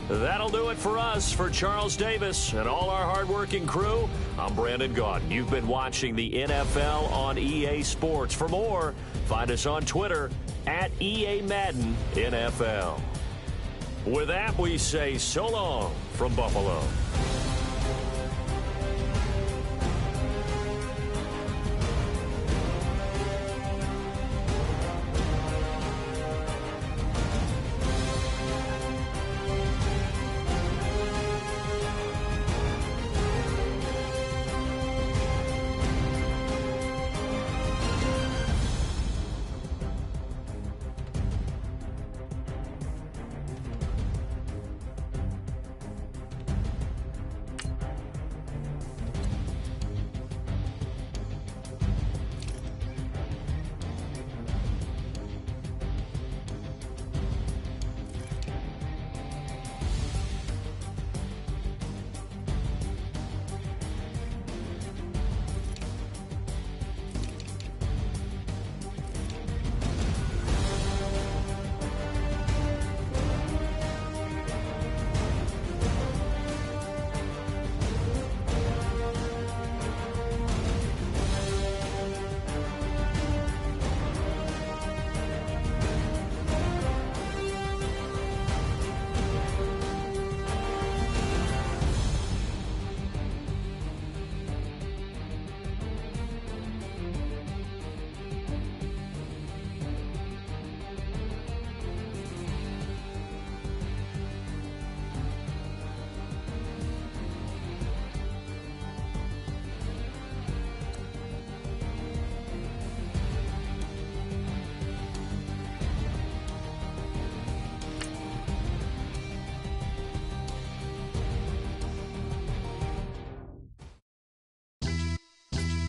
That'll do it for us. For Charles Davis and all our hardworking crew, I'm Brandon Gaudin. You've been watching the NFL on EA Sports. For more, find us on Twitter at EA Madden NFL. With that, we say so long from Buffalo.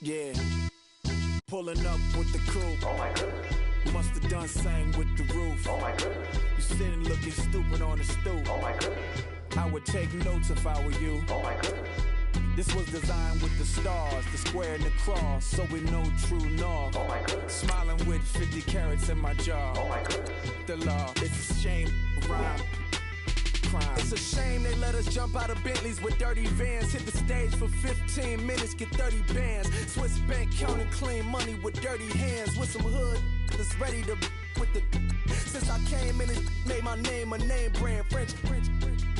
Yeah. Pulling up with the coupe. Oh my goodness. Must have done same with the roof. Oh my goodness. You sitting looking stupid on the stoop. Oh my goodness. I would take notes if I were you. Oh my goodness. This was designed with the stars, the square and the cross, so we know true north. Oh my goodness. Smiling with 50 carats in my jaw. Oh my goodness. The law, it's a shame, rhyme. Crime. It's a shame they let us jump out of Bentleys with dirty vans. Hit the stage for 15 minutes, get 30 bands. Swiss bank counting clean money with dirty hands. With some hood that's ready to with the. Since I came in and made my name a name brand. French.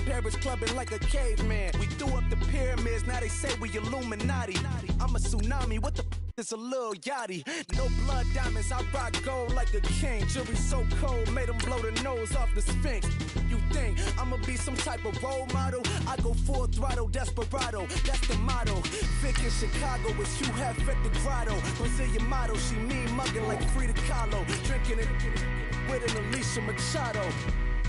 Paris clubbing like a caveman. We threw up the pyramids, now they say we Illuminati. I'm a tsunami, what the is a little yachty. No blood diamonds, I rock gold like a king. Jury so cold, made them blow the nose off the Sphinx. You think I'ma be some type of role model? I go full throttle, desperado, that's the motto. Vic in Chicago is Hugh Hef at the grotto. Brazilian model, she mean mugging like Frida Kahlo. Drinking it with an Alicia Machado.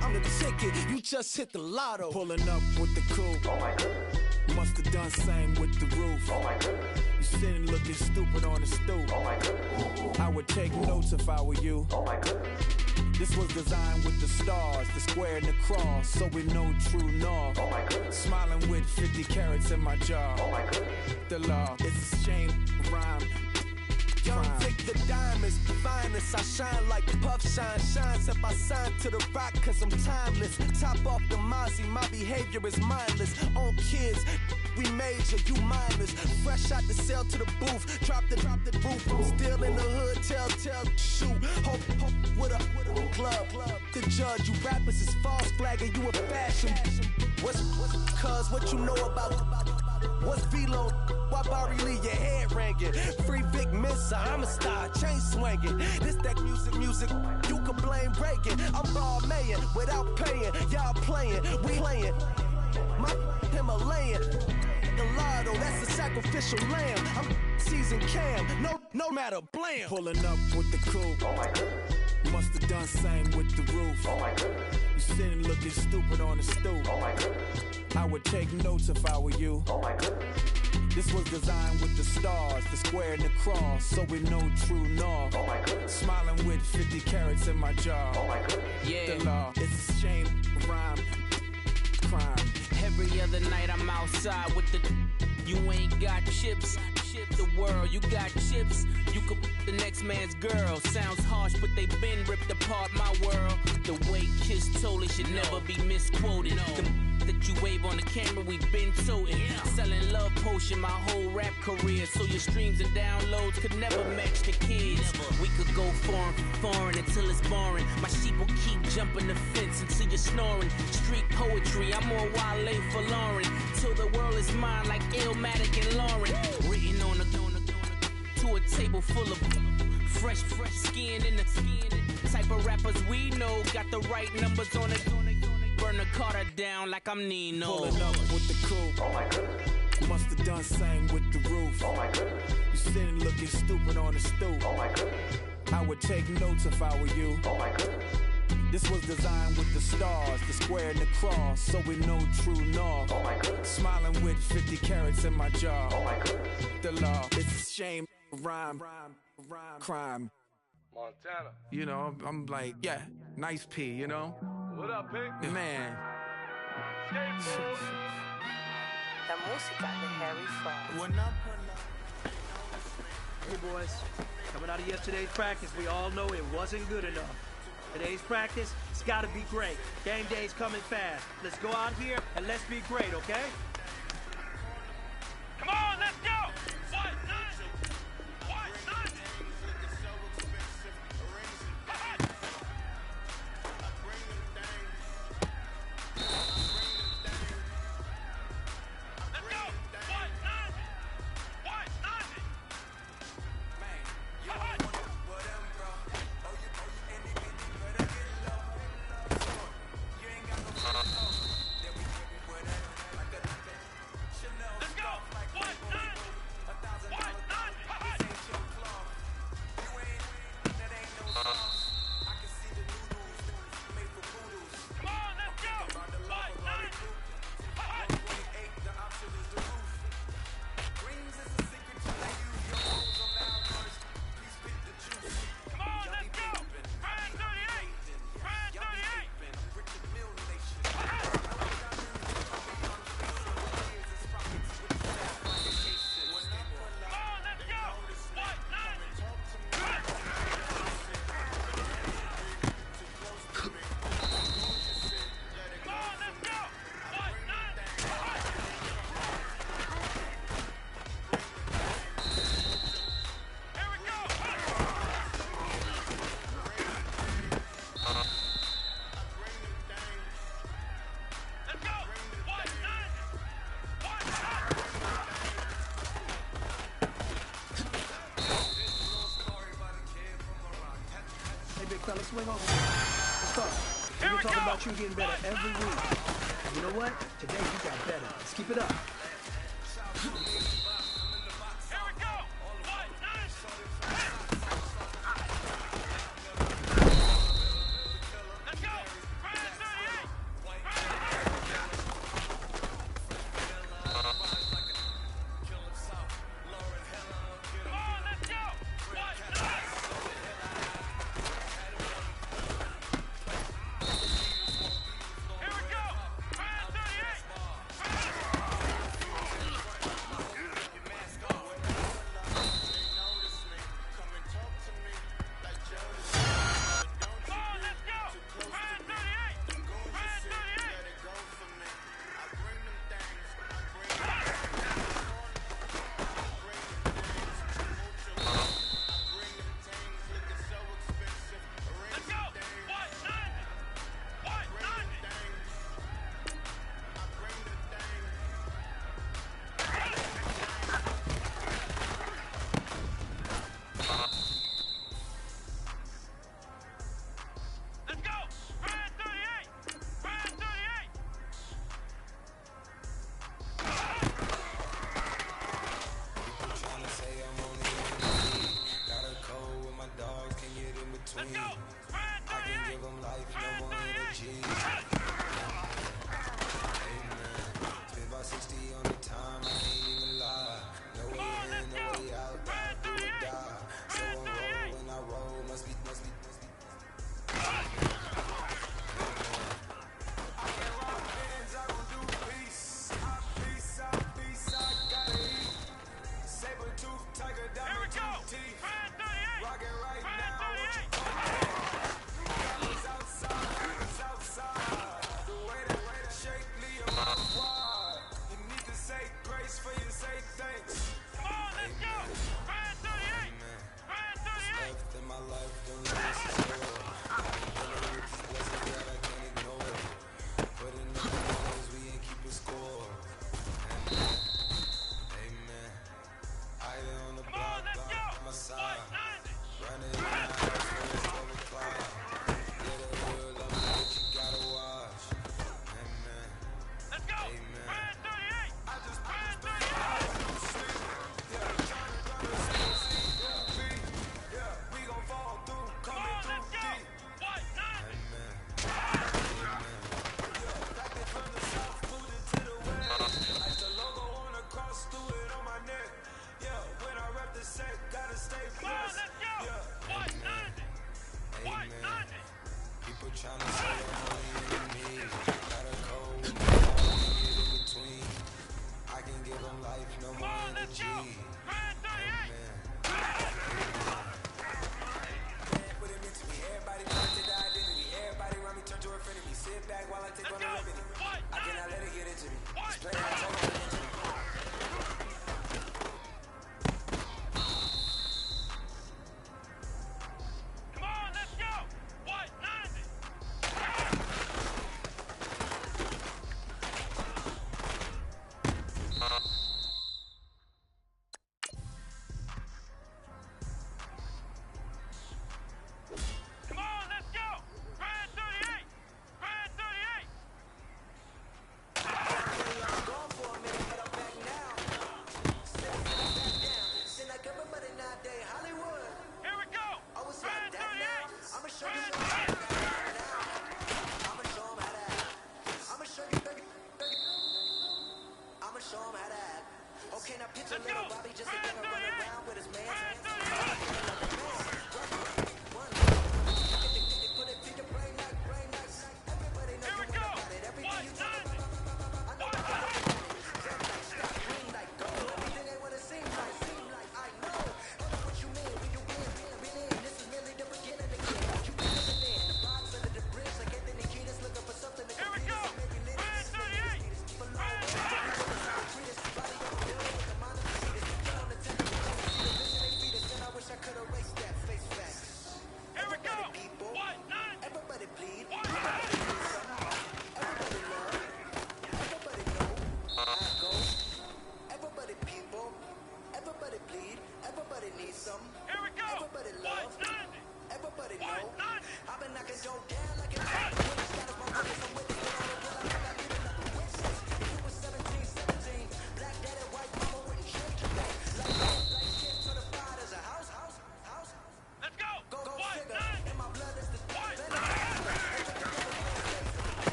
I'm the ticket, you just hit the lotto. Pulling up with the coupe. Oh my goodness. Must have done same with the roof. Oh my goodness. You sitting looking stupid on the stoop. Oh my goodness. I would take notes if I were you. Oh my goodness. This was designed with the stars, the square and the cross, so we know true north. Oh my goodness. Smiling with 50 carats in my jaw. Oh my goodness. The law, it's a shame, rhyme. Young Vic the diamonds, finest. I shine like puff shine. Shines if I sign to the rock, cause I'm timeless. Top off the Mozzie, my behavior is mindless. On kids, we major, you minors. Fresh out the cell to the booth. Drop the roof. I'm still in the hood, tell, shoot. Hope with a club. The judge, you rappers is false flagging, you a fashion. What's cuz, what you know about? What's Velo? Why Barry Lee, your head ringing? Free Vic Mensa, I'm a star, chain swinging. This that music, you can blame Reagan. I'm ball mayin' without paying. Y'all playing, we playing. My Himalayan, the lotto, that's a sacrificial lamb. I'm season cam, no matter, blam. Pulling up with the coupe. Oh my goodness. Must have done same with the roof. Oh my goodness. You sitting looking stupid on the stoop. Oh my goodness. I would take notes if I were you. Oh my goodness. This was designed with the stars, the square and the cross, so we know true north. Oh my goodness. Smiling with 50 carats in my jaw. Oh my goodness. Yeah. The law, it's a shame, rhyme, crime. Every other night I'm outside with the. You ain't got chips. The world, you got chips. You could the next man's girl. Sounds harsh, but they been ripped apart my world. The way Kiss told it should never be misquoted. The that you wave on the camera, we been toting. Selling love potion my whole rap career. So your streams and downloads could never match the kids. We could go foreign until it's boring. My sheep will keep jumping the fence until you're snoring. Street poetry, I'm more Wale for Lauren. Till the world is mine like Illmatic and Lauren. Written on to a table full of fresh skin in the type of rappers we know. Got the right numbers on it. Burn the Carter down like I'm Nino. Pulling up with the coupe. Oh my goodness. Must have done same with the roof. Oh my goodness. You sitting looking stupid on the stoop. Oh my goodness. I would take notes if I were you. Oh my goodness. This was designed with the stars, the square and the cross, so we know true north. Oh my goodness. Smiling with 50 carats in my jaw. Oh my goodness. The law, it's a shame, rhyme, crime. Montana. You know, I'm like, yeah, nice P, you know? What up, Pink? Man. Skateboard. La música de Harry Fraud. When I Hey boys, coming out of yesterday's practice, we all know it wasn't good enough. Today's practice, it's gotta be great. Game day's coming fast. Let's go out here and let's be great, okay? Come on, let's go! What? Nothing! What? Nothing! Let's go! What? Nothing! What? Nothing! Man, you don't want it with them, bro. Oh, you better get low. You ain't got no then we with it like a swing over here. Let's go. We've been talking about you getting better every week. And you know what? Today you got better. Let's keep it up.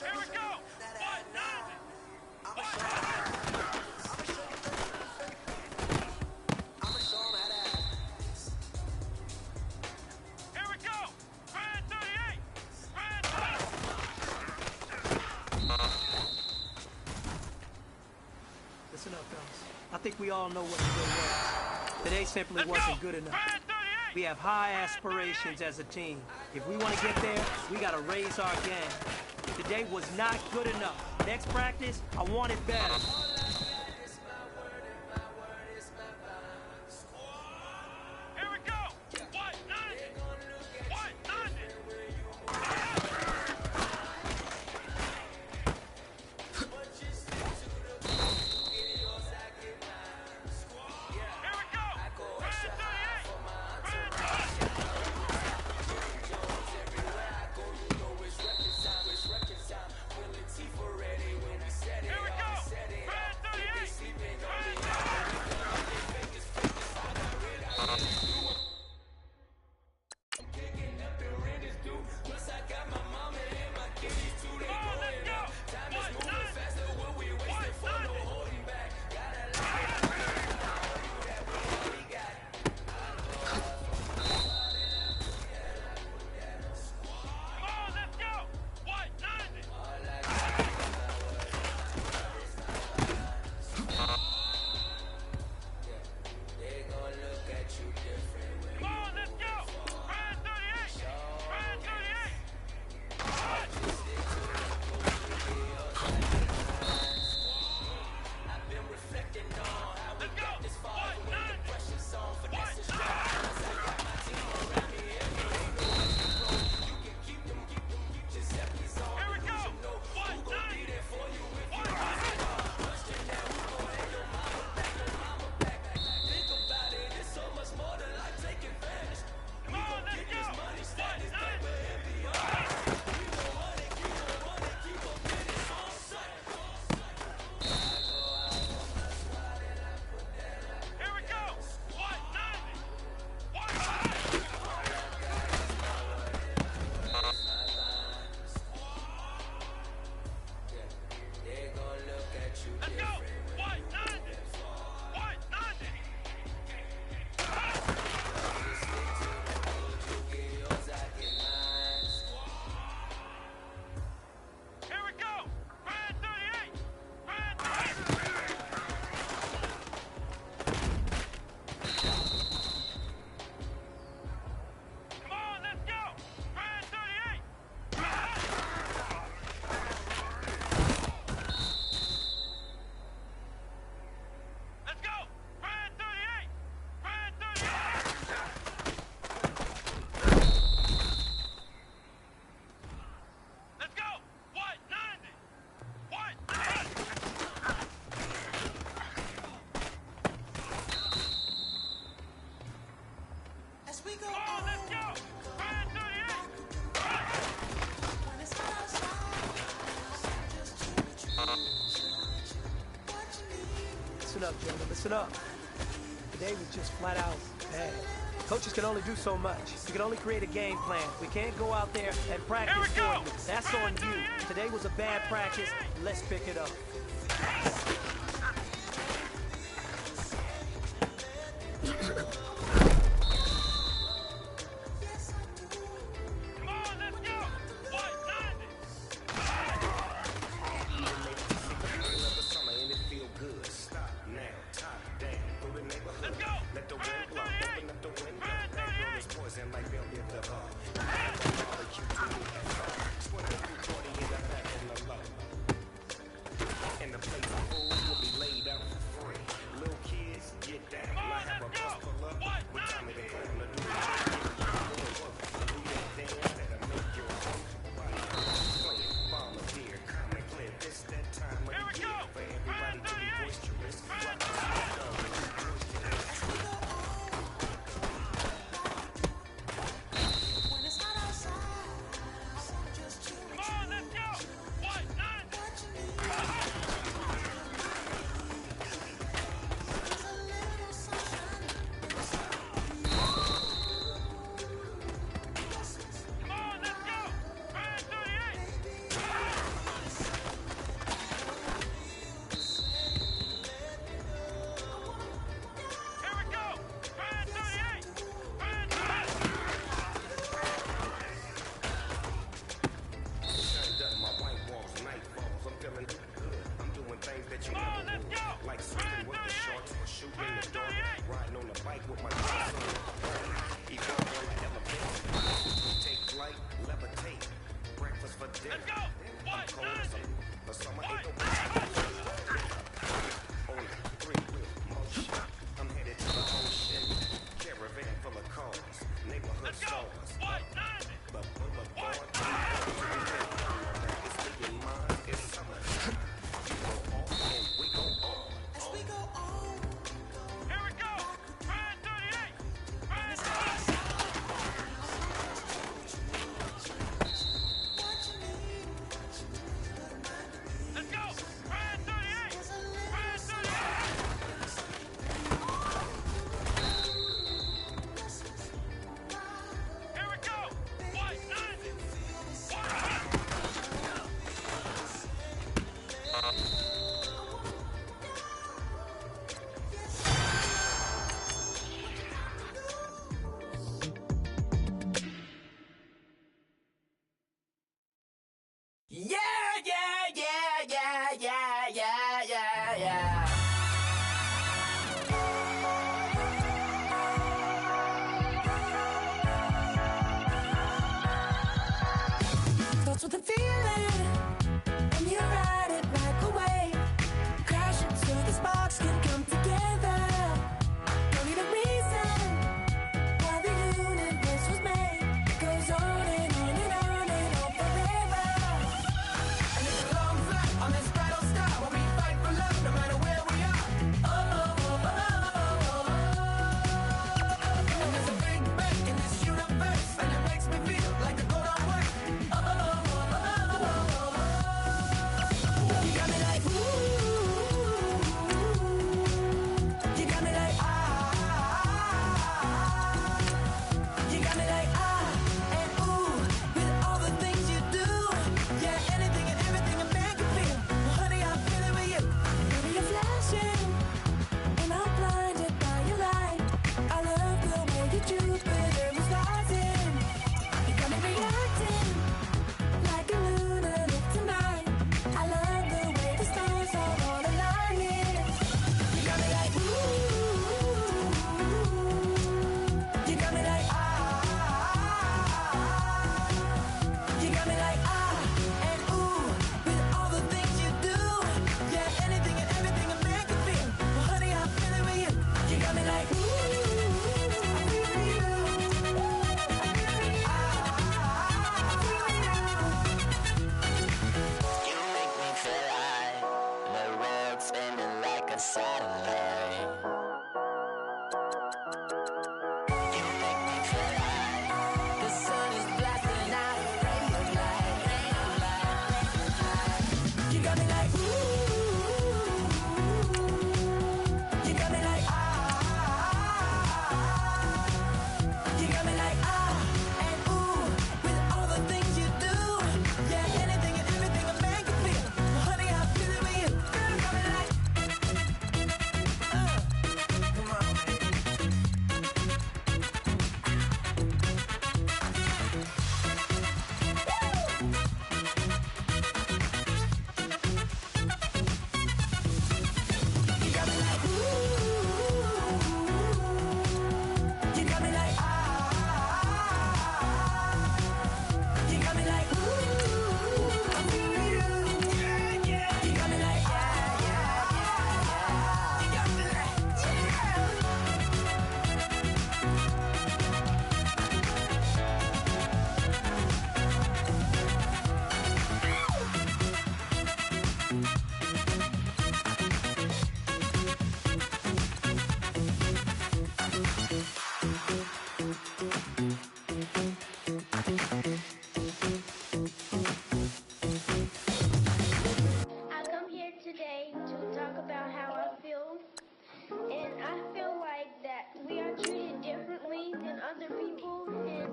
Here we go. What? 90. What? Here we go. Grand 38. Grand 38. Listen up, fellas. I think we all know what the day was. Today simply wasn't good enough. We have high aspirations as a team. If we want to get there, we got to raise our game. Today was not good enough. Next practice, I want it better. Here we go. What? 90. What? 90. Here we go. Grand 38. Grand 38. Here we go. Grand 38. Grand 38. Come on, let's go. What? 90. What? 90. Come on, let's go. What? 90. Come on, let's go. Grand 38. Grand 38. Let's go. What? 90. What? 90. Here we go. What? 90. What? 90. Come on, let's go. What? 90. Here we go. What? 90. What? 90. Let's go. What? 90. What? 90. Here we go. Grand 38. Grand 38. Come on, let's go. Grand 38. Let's go. Grand 38. Grand 38. Let's go. What? 90. What? 90. Come on, let's go. Grand 38. Listen up, gentlemen, listen up. Today was just flat out bad. Coaches can only do so much. You can only create a game plan. We can't go out there and practice Here we go. for you. That's on you. Today was a bad practice. Let's pick it up. Come on, let's go. What? 90. Let's go. Grand 38. Grand 38. Come on, let's go. What? Yeah, yeah, yeah, yeah, yeah, yeah, yeah, yeah. Starts with a feeling, and you ride it right away. Crashing so the sparks can come together. Don't need a reason why the universe was made. Goes on and on and on and on forever. And it's a long flight on this battle star where we fight for love no matter where we are. Oh, oh, oh, oh, oh, oh. And there's a big bang in this universe, and it makes me feel like the go don't work. Oh, oh, oh, oh, oh, oh, oh. You got me like ooh. You got me like you got me like and ooh, with all the things you do. Yeah, anything and everything a man can feel. Well, honey, I'm feeling with you. Baby, you're flashing, and I'm blinded by your light. I love the way you Jupiter was rising. You got me reacting like a lunatic tonight. I love the way the stars are all aligning. You got me like ooh. You got me like you got me like and ooh, with all the things you do. Yeah, anything and everything a man can feel. Well, honey, I'm feeling with you. You got me like ooh. You make me feel like the world's spinning like a satellite. You make me feel like the sun is blasting out a ray of light, ray of light. You got me like ooh. You got me like you got me like and ooh, with all the things you do. Yeah, anything and everything a man can feel. Well, honey, I'm feeling with you. Girl, you got me like Come on, baby. you got me like ooh. You got me like you got me like ooh. I'm feeling you. Yeah, yeah. You got me like you got me like I come here today to talk about how I feel, and I feel like that we are treated differently than other people, and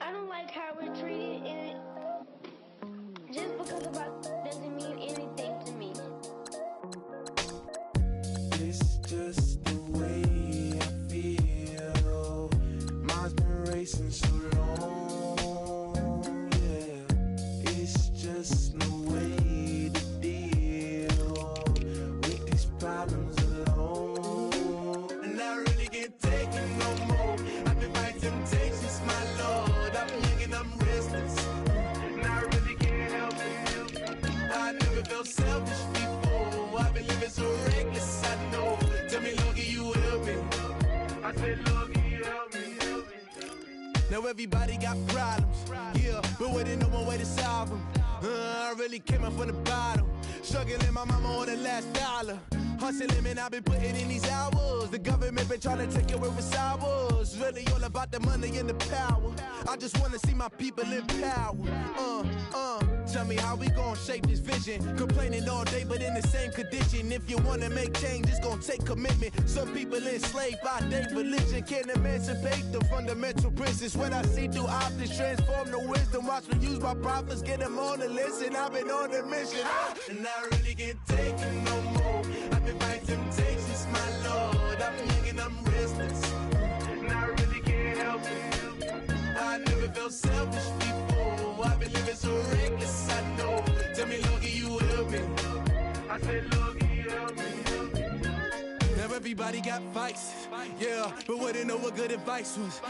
I don't like how we're treated, and just because of our doesn't mean anything to me. It's just the way I feel. Mine's been racing so long. Yeah, it's just no way to deal with these problems alone. And I really can't take it no more. I've been fighting temptations, my Lord. I'm young and I'm restless, and I really can't help it. I never felt selfish before. I've been living so reckless, I know. Tell me, Lord, can you help me? I said, Lord, can you help me? Now everybody got problems, yeah, but waiting no one way to solve them. I really came up from the bottom, struggling my mama on the last dollar. Hustling, man, I've been putting in these hours. The government been trying to take away what's ours. Really all about the money and the power. I just wanna see my people in power. Tell me how we gon' shape this vision. Complaining all day, but in the same condition. If you wanna make change, it's gon' take commitment. Some people enslaved by their religion can't emancipate the fundamental principles. What I see through optics transform the wisdom. Watch me use my prophets, get them on the list, and I've been on a mission. And I really can't take it no more. I've been fighting temptations, my Lord. I'm young and I'm restless, and I really can't help it. I never felt selfish before. I've been living so reckless, I know. everybody got vices. Yeah, but wouldn't know what good advice was.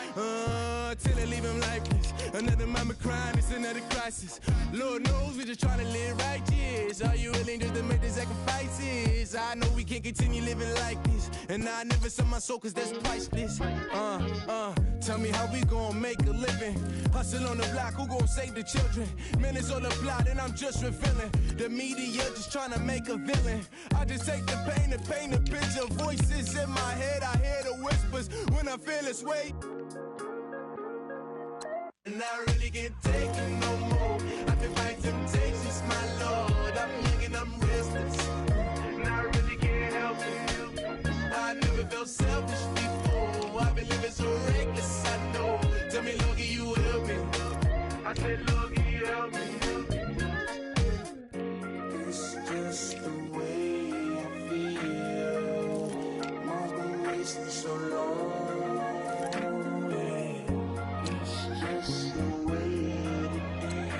Till they leave him lifeless. Another mama crying, it's another crisis. Lord knows we just trying to live righteous. Are you willing just to make the sacrifices? I know we can't continue living like this. And I never sell my soul cause that's priceless. Tell me how we gon' make a living. Hustle on the block, who gon' save the children? Minutes on the plot and I'm just revealing. The media just trying to make a villain. I just take the pain and paint a picture. Voices in my head, I hear the whispers when I feel this way. And I really can't take it no more. I've been fighting temptations, my Lord. I'm young and I'm restless. And I really can't help it. I never felt selfish before. I've been living so reckless, I know. Tell me, Lord, can you help me? I said, Lord, can you help me? It's just the way I feel. Mom's been wasting so long. It's just the way to deal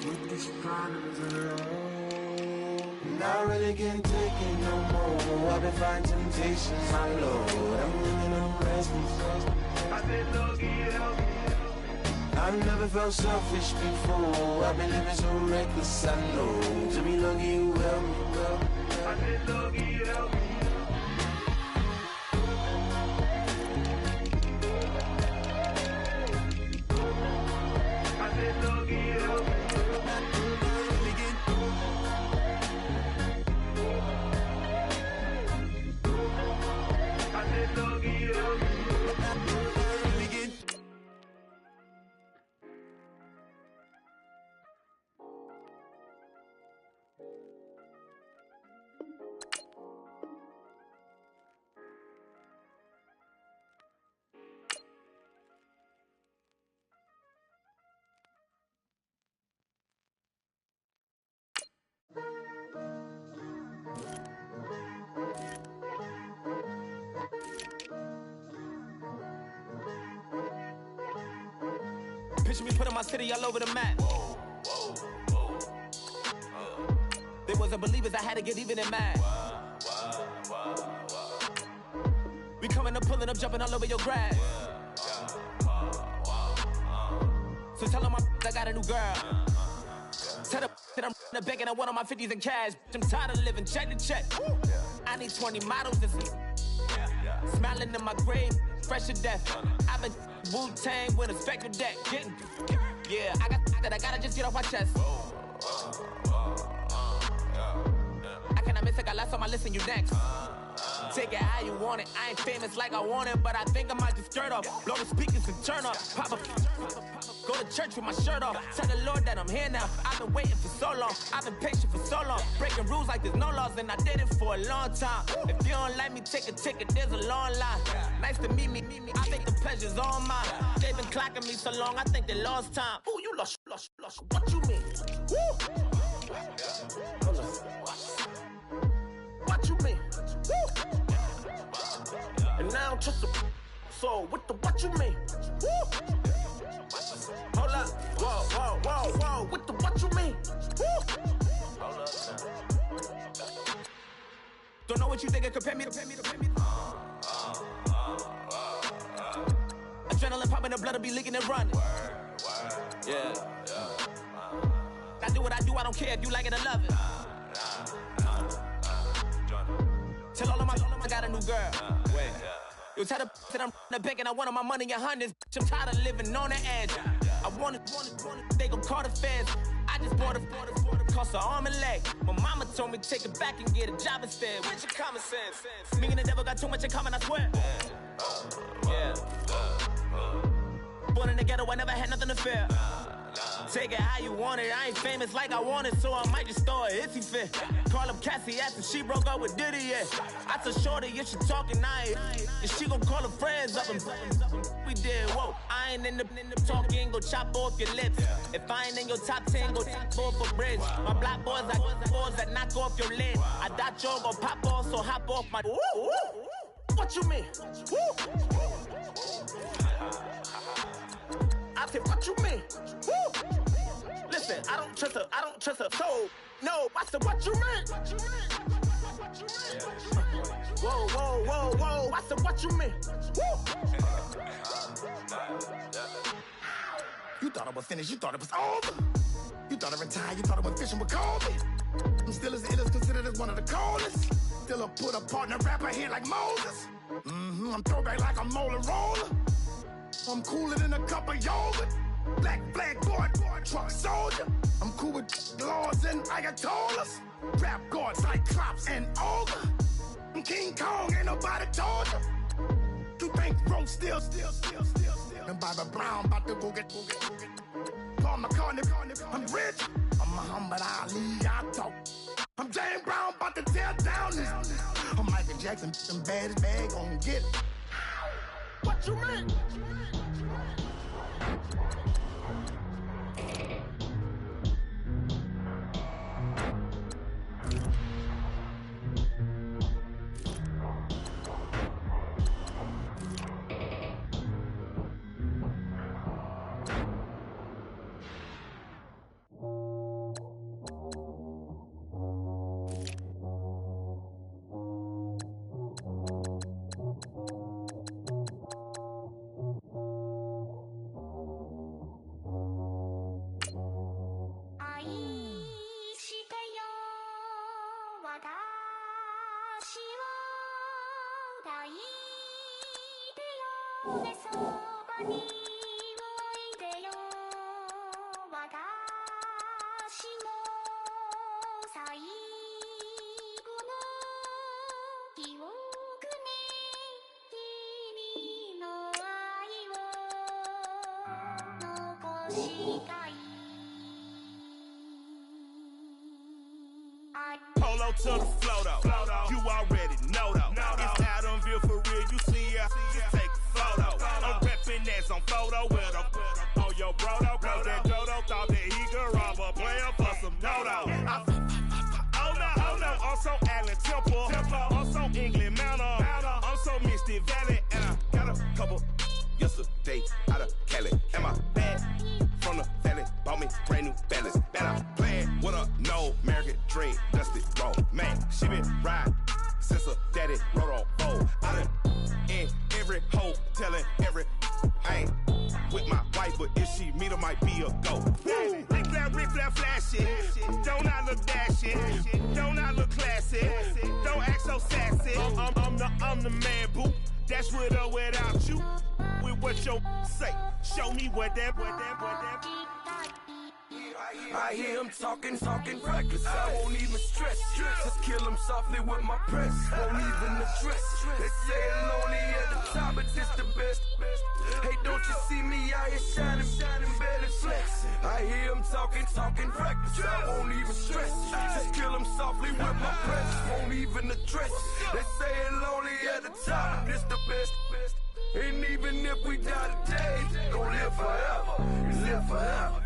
with these problems alone. And I really can't take it no more. I've been fighting temptations, my Lord. I'm living on restless. I said, Lord, can you help me? I've never felt selfish before. I've been living so reckless, I know. To me, Lord, can you help me? I said, Lord, can you help me? I said, Lord, can you help me? I said, Lord, can you help me? Picture me putting my city all over the map. They wasn't believers, I had to get even and mad. We coming up, pulling up, jumping all over your grass. So tell them I got a new girl. Tell them that I'm in the bank and I want on my 50s in cash. I'm tired of living check to check. I need 20 models and smiling in my grave, fresh to death. I've been Wu-Tang with a spectral deck. Yeah, I gotta just get off my chest. I cannot miss it, got last on my list and you next. Take it how you want it. I ain't famous like I want it, but I think I might just stir off. Blow the speakers and turn up. Pop up. Go to church with my shirt off. Tell the Lord that I'm here now. I've been waiting for so long. I've been patient for so long. Breaking rules like there's no laws, and I did it for a long time. If you don't like me, take a ticket. There's a long line. Nice to meet me. I think the pleasure's all mine. They've been clocking me so long, I think they lost time. Ooh, you lost. What you mean? Woo! What you mean? Woo! And now I'm just a so what you mean? Woo! Hold up, whoa, what you mean? Woo! Hold up. Don't know what you think it compare me to. Adrenaline popping, the blood be leaking and running. Yeah. I do what I do, I don't care if you like it or love it. Tell all of my I got a new girl. Wait. You tell the that I'm in the bank and I want all my money in hundreds. I'm tired of living on the edge. I want it, they gon' call the feds. I just bought it, cost an arm and leg. My mama told me take it back and get a job instead. Where's your common sense? Me and the devil got too much in common, I swear. Yeah. Born in the ghetto, I never had nothing to fear. Take it how you want it. I ain't famous like I want it, so I might just throw a hissy fit. Call up Cassie, asked if she broke up with Diddy, yeah. I told Shorty if she talking, I ain't. And she gon' call her friends up and we did, whoa. I ain't in the talking, go chop off your lips. If I ain't in your top 10, go top off a bridge. My black boys like boys that knock off your lid. I thought you gon' pop off, so hop off my. What you mean? I said, what you mean? Woo! Listen, I don't trust her soul. No, I said, what you mean? Whoa, whoa, whoa, whoa. I said, what you mean? Woo! You thought it was finished, you thought it was over. You thought it retired, you thought it was fishing with Kobe. I'm still as ill as considered as one of the coldest. Still a put a partner rapper here like Moses. I'm throwback like a molar roller. I'm cooler than a cup of yogurt. Black flag board, truck soldier. I'm cool with laws and ayatollahs. Rap god, Cyclops and ogre. I'm King Kong, ain't nobody told you. You think Rose still. And Bobby Brown about to go get. Paul McCartney, I'm rich. I'm Muhammad Ali, I talk. I'm James Brown, about to tear down this. I'm Michael Jackson, them bad as bag, gon' get it. What you mean? Polo to the flow though, you already know though. It's Adamville for real, you see ya, just take a photo. I'm reppin' that's on photo with a on your bro though, cause that Jodo thought that he could rob a player for some no-no. Oh no, also Allen Temple, also England Mountain, also Misty Valley, and I got a couple yesterday out of Cali. And my bag from the valley bought me brand new balance. Bet I'm playing with a no American dream, dusty road. Man, she been riding since her daddy rode on bold. I done in every hole, telling every I ain't with my wife, but if she meet her, might be a go. Rick flat flashy, don't I look dashy, don't I look classy, don't act so sassy. I'm the man, boo. That's with or without you. With what your say, show me what that. I hear him talking reckless. I won't even stress. Just kill him softly with my press. Won't even address. They say it lonely at the top, but it's the best. Hey, don't you see me out here shining, belly flex? I hear him talking reckless. I won't even stress. Just kill him softly with my press. Won't even address. They say it lonely at the top, but it's the best. And even if we die today, gon' live forever. Live forever.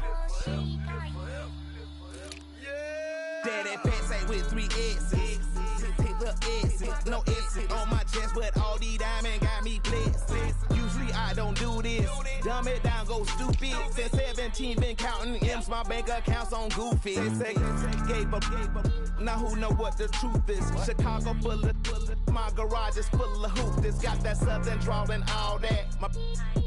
Daddy pants ain't with 3 S's. Pick the S's, no S's on my chest, but all these diamonds got me blessed. Usually I don't do this. Dumb it down, go stupid. Since 17, been counting M's, my bank accounts on Goofy. Say, gave up. Now who know what the truth is? Chicago full of my garage is full of hoopers. Got that southern drawl and all that. My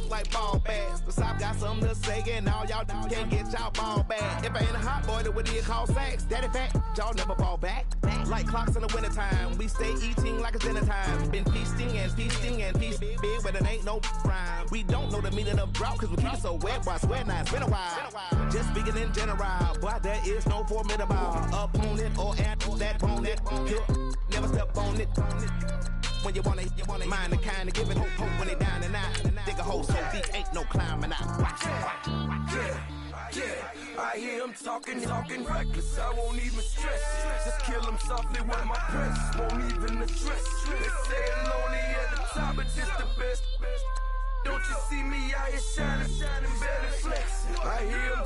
like ball bags. The South got something to say, and all y'all can't get y'all ball back. If I ain't a hot boy, then what do you call sacks? Daddy fat, y'all never ball back. Like clocks in the wintertime, we stay eating like it's dinner time. Been feasting and feasting big, but it ain't no rhyme. We don't know the meaning of drought, cause we keep it so wet, boy, I swear now it's been a while. Just speaking in general, boy, there is no formidable opponent or at that opponent. Never step on it. When you want it, mind the kind of give it hope when they down and out. Dig a hole so deep, ain't no climbing out. Watch it. Yeah, I hear him talking reckless. I won't even stress. Just kill him softly with my press. Won't even address. They say it lonely at the top, but it's the best. Don't you see me out here shining, belly flex? I hear him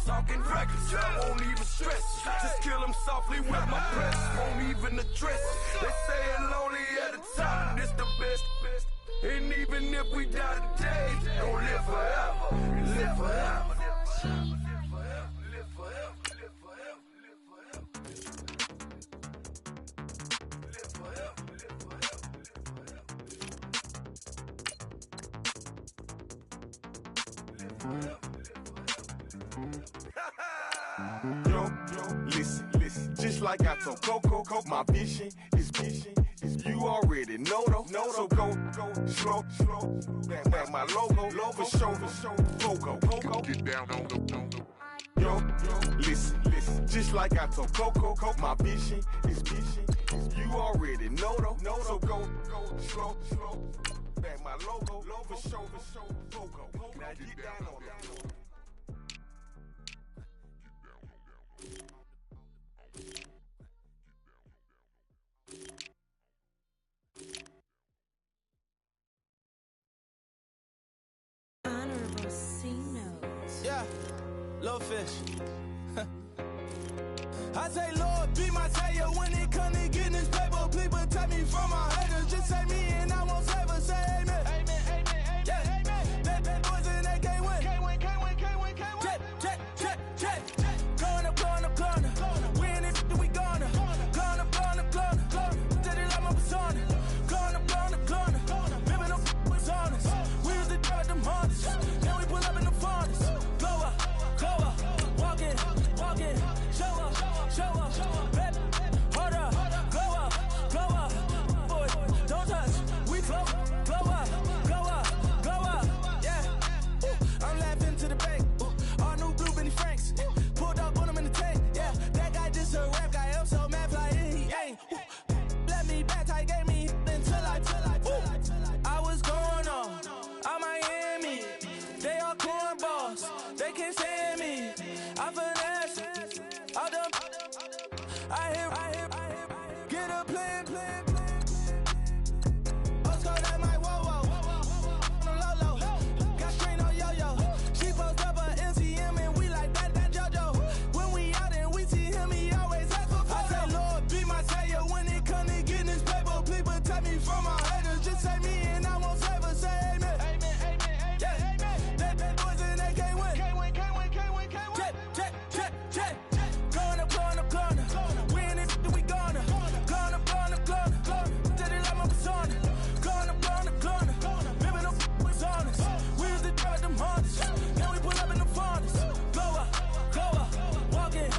talking reckless. I won't even stress. Just kill him softly with my press. Won't even address. They say it lonely at the top, it's the best. And even if we die today, don't live forever. Live forever. Yo, listen, just like I told Coco, my vision is you already know though. So go, slow, back my logo, for show, Pogo, get down on the. Yo, listen, just like I told Coco, my vision is you already know though. So go, slow, back my logo, for show, Pogo, now get down on the. Honorable C-Notes. Yeah, little fish. I say, Lord, be my savior when it come to getting this paper. Please protect me from my haters. Just say me and I won't save her. Say amen. Amen, amen, yeah. Amen. That boys and they can't win. Can't win. Check. Corner. Win it, we gonna. Corner. Steady like my persona. Corner. Remember them was honest. We was the drug them hardest. Then we pull up in the furnace. Go up. Walking. Show up. Baby, hold up. Go up. Boy, don't touch. We float. Blow up. Yeah. I'm laughing to the bank. All new blue Benny Franks. Pulled up on him in the tank. Yeah, that guy just a rap guy. I'm so mad fly in, he ain't. Let me back, tight gave me until I was going on. I'm Miami. They all cornballs. They can't stand me. I finesse. All them. I hear. Get a plan. Let's go that my whoa. Low. Got strain on yo-yo. She post up a MCM and we like that JoJo. When we out and we see him, he always ask for photo. I say, Lord, be my savior when it come to getting this paper. Please protect me from my haters. Just say me and I won't save her. Say amen. Amen. Yeah. That boys and they can't win. Can't win. Check. Corner. Win it, we gonna. Corner. Steady like my persona. Corner. Remember them was honest. We was the drug them hardest. Then we pull up in the furnace. Go up. Walking.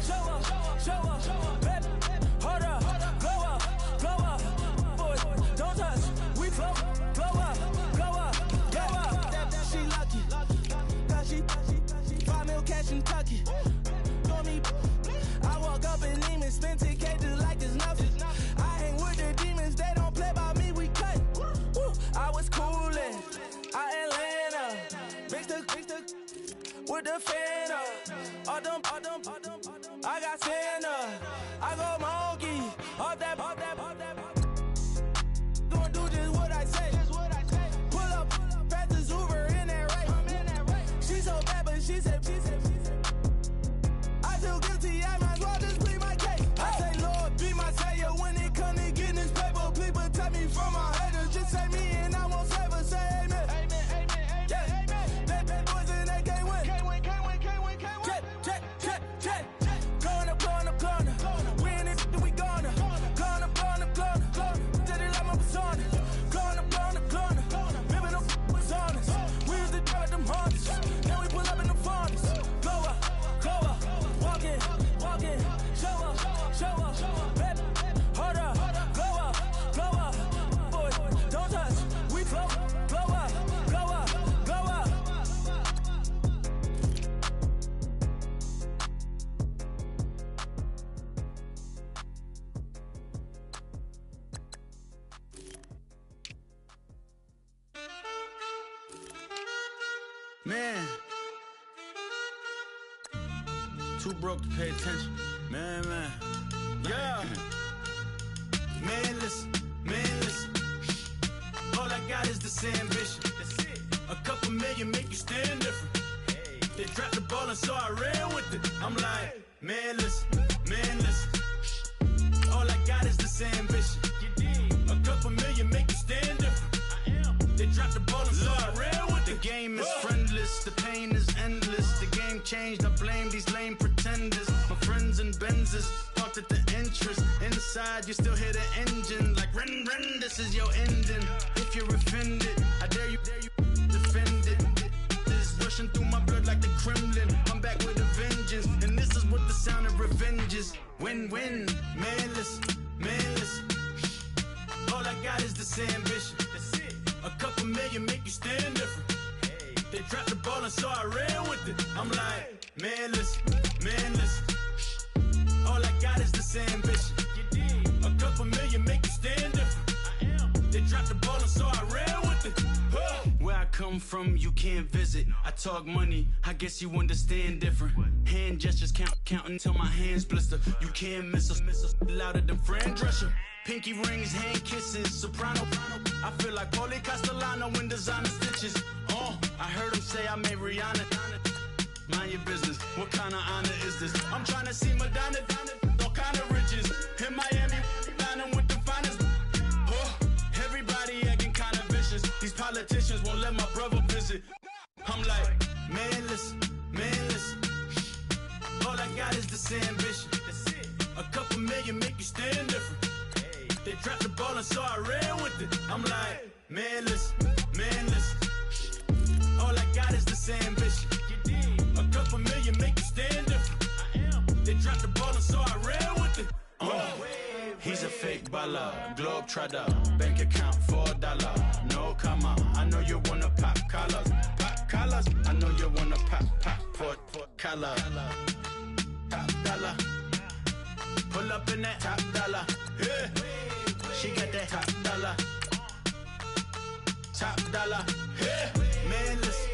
Show up. Baby, hold up. Go up. Boy, don't touch. We float. Go up. She lucky. Cause she 5 mil cash in Tucky. For me, I walk up in Neiman, spend 10K just like it's nothing. I hang with the demons, they don't play by me, we cut. Woo. I was coolin', Atlanta, mixed the with the fan up. All them, I got Santa, I go monkey, all that. Gonna do just what I say. Pull up, pass the Uber in that right. She so bad, but she said. I feel guilty, I might as well just plead my case. I say, Lord, be my savior when it come to getting this paper. Please protect me from my haters. Just say me and I won't save her. Say amen. Amen. Yeah. That boys and they can't win. Can't win. Check. Corner. Win it, we gonna. Corner. Steady like my persona. Corner. Remember them was honest. We was the drug them hardest. Then we pull up in the furnace. Go up. Walking. Show up. Baby, hold up. Go up. Boy, don't touch. We float. Blow up. Man, too broke to pay attention. Man. Yeah. Man, listen. All I got is this ambition. A couple million make you stand different. They dropped the ball and so I ran with it. I'm like, man, listen. All I got is this ambition. A couple million make you stand different. They dropped the ball and so I ran with it. The game is friendless, the pain is endless. The game changed, I blame these lame pretenders. My friends and Benzes parked at the entrance. Inside, you still hear the engine. Like, ren, this is your ending. If you're offended, I dare you defend it. rushing through my blood like the Kremlin. I'm back with a vengeance, and this is what the sound of revenge is. Win-win, man, listen. All I got is this ambition. That's it. A couple million make you stand different. Hey. They dropped the ball and so I ran with it. I'm like, man, listen. All I got is this ambition. You did. A couple million make you stand different. I am. They dropped the ball and so I ran with it. Where I come from, you can't visit. I talk money, I guess you understand different. Hand gestures counting till my hands blister. You can't miss us louder than Fran Drescher. Pinky rings, hand kisses, soprano. I feel like Paulie Castellano in designer stitches. I heard him say I made Rihanna. Mind your business, what kind of honor is this? I'm trying to see Madonna, all kind of riches. In Miami, dining with the finest. Everybody acting kind of vicious. These politicians won't let my brother visit. I'm like, man, listen. All I got is this ambition. That's it. A couple million make you stand different. Hey. They dropped the ball and so I ran with it. I'm like, man, listen. All I got is this ambition. You did. A couple million make you stand different. I am. They dropped the ball and so I ran with it. He's a fake baller, globe trotter, bank account $4. No comma, I know you wanna pop collars. I know you wanna pop for collar. Top dollar, pull up in that top dollar. Yeah. She got that top dollar. Yeah. Man, listen.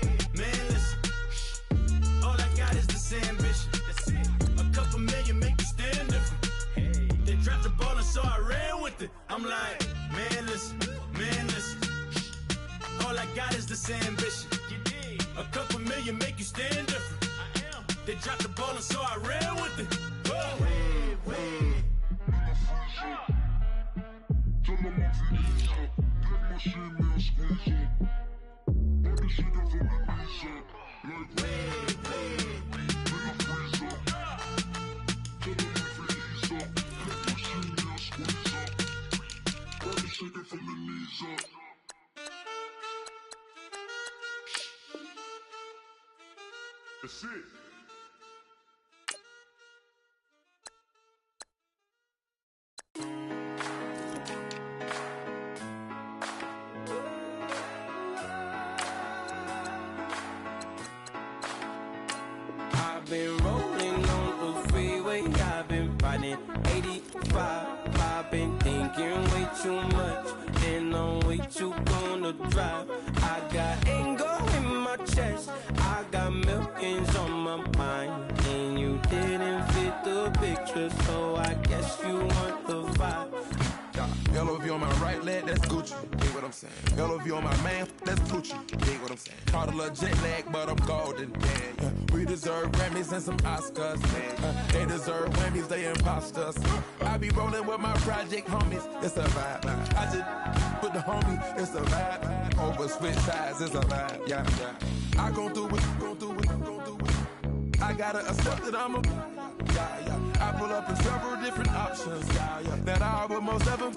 All I got is this ambition. That's it. A couple million make you stand different. Hey. They dropped the ball and so I ran with it. I'm like, man, listen. All I got is this ambition. You did. A couple million make you stand different. I am. They dropped the ball and so I ran with it. That's it. I've been rolling on the freeway, I've been riding 85. I've been thinking way too much, and I'm way too gonna drive. I got anger in my chest, I got millions on my mind, and you didn't fit the picture, so I guess you want the vibe. LOV on my right leg, that's Gucci. Dig what I'm saying? LOV on my man, that's Gucci. Dig what I'm saying? Caught a little jet lag, but I'm golden. Yeah. We deserve Grammys and some Oscars. They deserve Grammys, they imposters. I be rolling with my project homies, it's a vibe. I just put the homie, it's a vibe. Over switch sides, it's a vibe. Yeah. I gon' do it. I gotta accept that I'm a. I pull up in several different options. That I but most of them.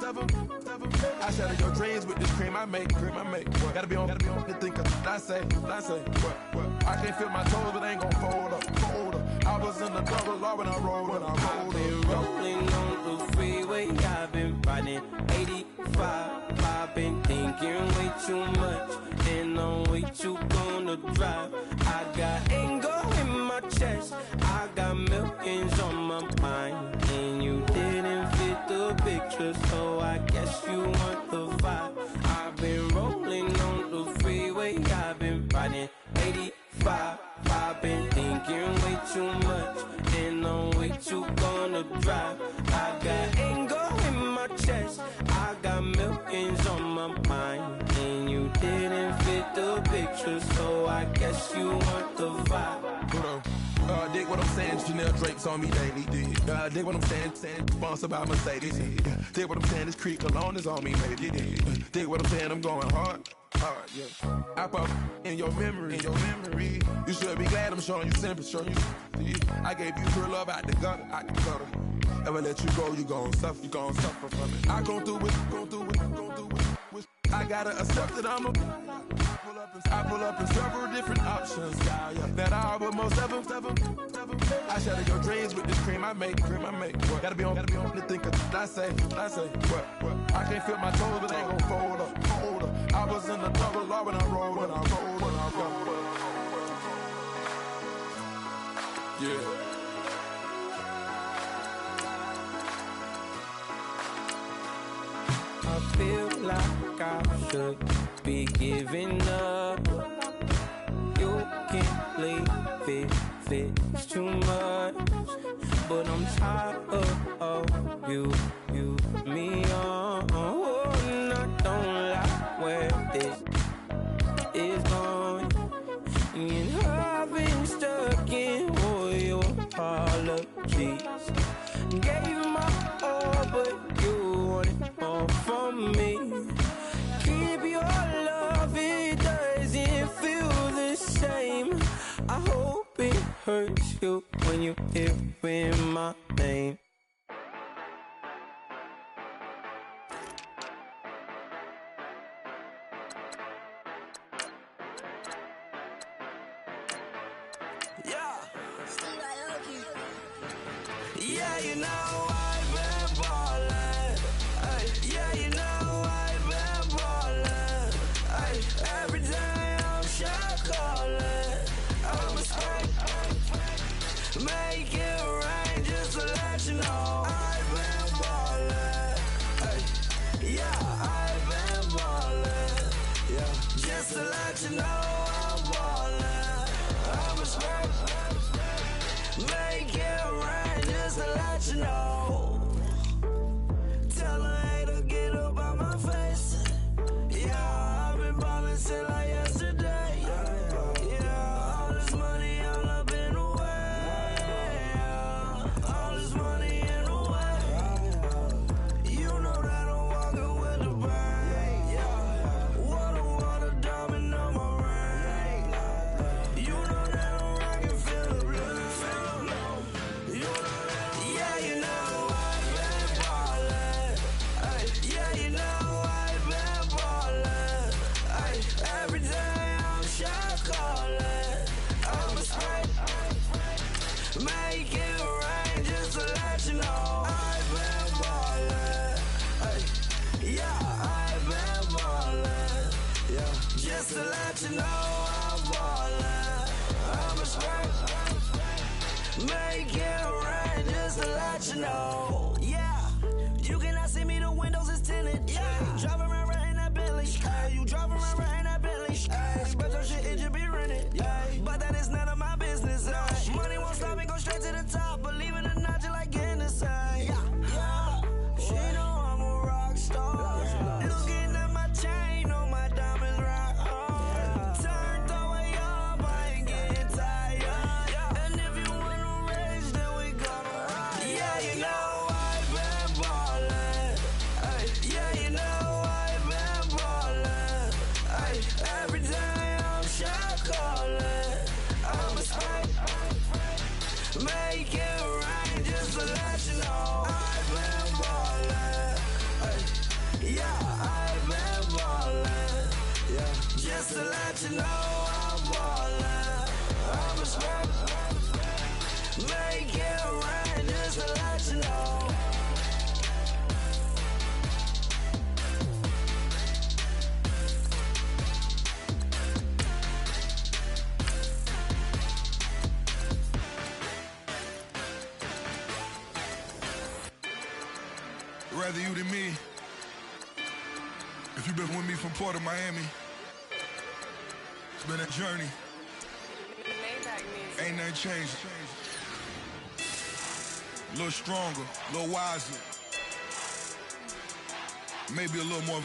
I shatter your dreams with this cream I make. Gotta be on the thinker. I say. What? I can't feel my toes, but ain't gon' fold up. I was in the double law when I rolled. I've been rolling on the freeway, I've been riding 85. I've been thinking way too much, and I'm way too gonna drive. I got anger in my chest, I got millions on my mind, and you didn't fit the picture, so I guess you want the vibe. I've been rolling on the freeway, I've been riding 85. I've been thinking way too much, and I'm way too gonna drive. I got anger in my chest, I got millions on my mind, and you didn't fit the picture, so I guess you want the vibe. Dig what I'm saying, Chanel drapes on me daily. Dig what I'm saying, sponsored by Mercedes. Dig what I'm saying, this creek alone is on me, maybe. Dig what I'm saying, I'm going hard, yeah. I pop in your memory. You should be glad I'm showing you sympathy. I gave you pure love out the gutter. Ever let you go, you gon' suffer from it. I gon' do it. I gotta accept that I'm a. I pull up in several different options. That I but most ever. I shatter your dreams with this cream I make. What? Gotta be on the thinker. I say. What? I can't feel my toes, but they gon' fold up. I was in the double law when I rolled. Yeah. I feel like I should be giving up. You can't leave it, it's too much. But I'm tired of you, me on. And I don't like where this is going. And I've been stuck in all your apologies. Gave my all, but you wanted more from me. Keep your love, it doesn't feel the same. I hope it hurts you when you hear my name. Yeah, you know I've been ballin'. Yeah, you know I've been ballin'. Every day I'm shot callin'. I'm a straight, make it rain just to let you know I've been ballin'. Yeah, I've been ballin'. Yeah, just to let you know I'm ballin'. I'm a straight, make it rain just to let you know. Tell a hater get up out my face. Yeah, I've been ballin' since like yesterday. Yeah, all this money all up in the way. All this money in the way. You know that I'm walking with the bank. Water, diamond on my ring. You know that I'm rockin' feel the blue. You know that, yeah, you know I've been ballin'. Yeah, you know I've been ballin'. Every day I'm shot callin'. I'm a straight, make it rain just to let you know I've been ballin'. Yeah, I've been ballin'. Yeah, just to let you know I'm ballin'. I'm a straight, make it rain just to let you know. Yeah, you cannot see me, the windows is tinted. Yeah, driving around right in that Bentley. You driving around right in that Bentley. But your shit, it should be rented. But that is none of my business. Money won't stop me, go straight to the top. Believe it or not, you like getting the same. Yeah, she know I'm a rock star. Looking at my chain, on my diamonds rock hard. Turned the way up, I ain't getting tired. And if you wanna race, then we gonna ride. Yeah, you know I've been ballin'. Yeah, you know I've been ballin'. Every day I'm shot callin'. I'm a straight, make it rain just to let you know I've been ballin'. Yeah, I've been ballin'. Yeah, just to let you know I'm ballin'. I'm a straight, make it rain just to let you know. Rather you than me. If you've been with me from Port of Miami, it's been a journey. Ain't nothing changed. A little stronger, a little wiser. Maybe a little more.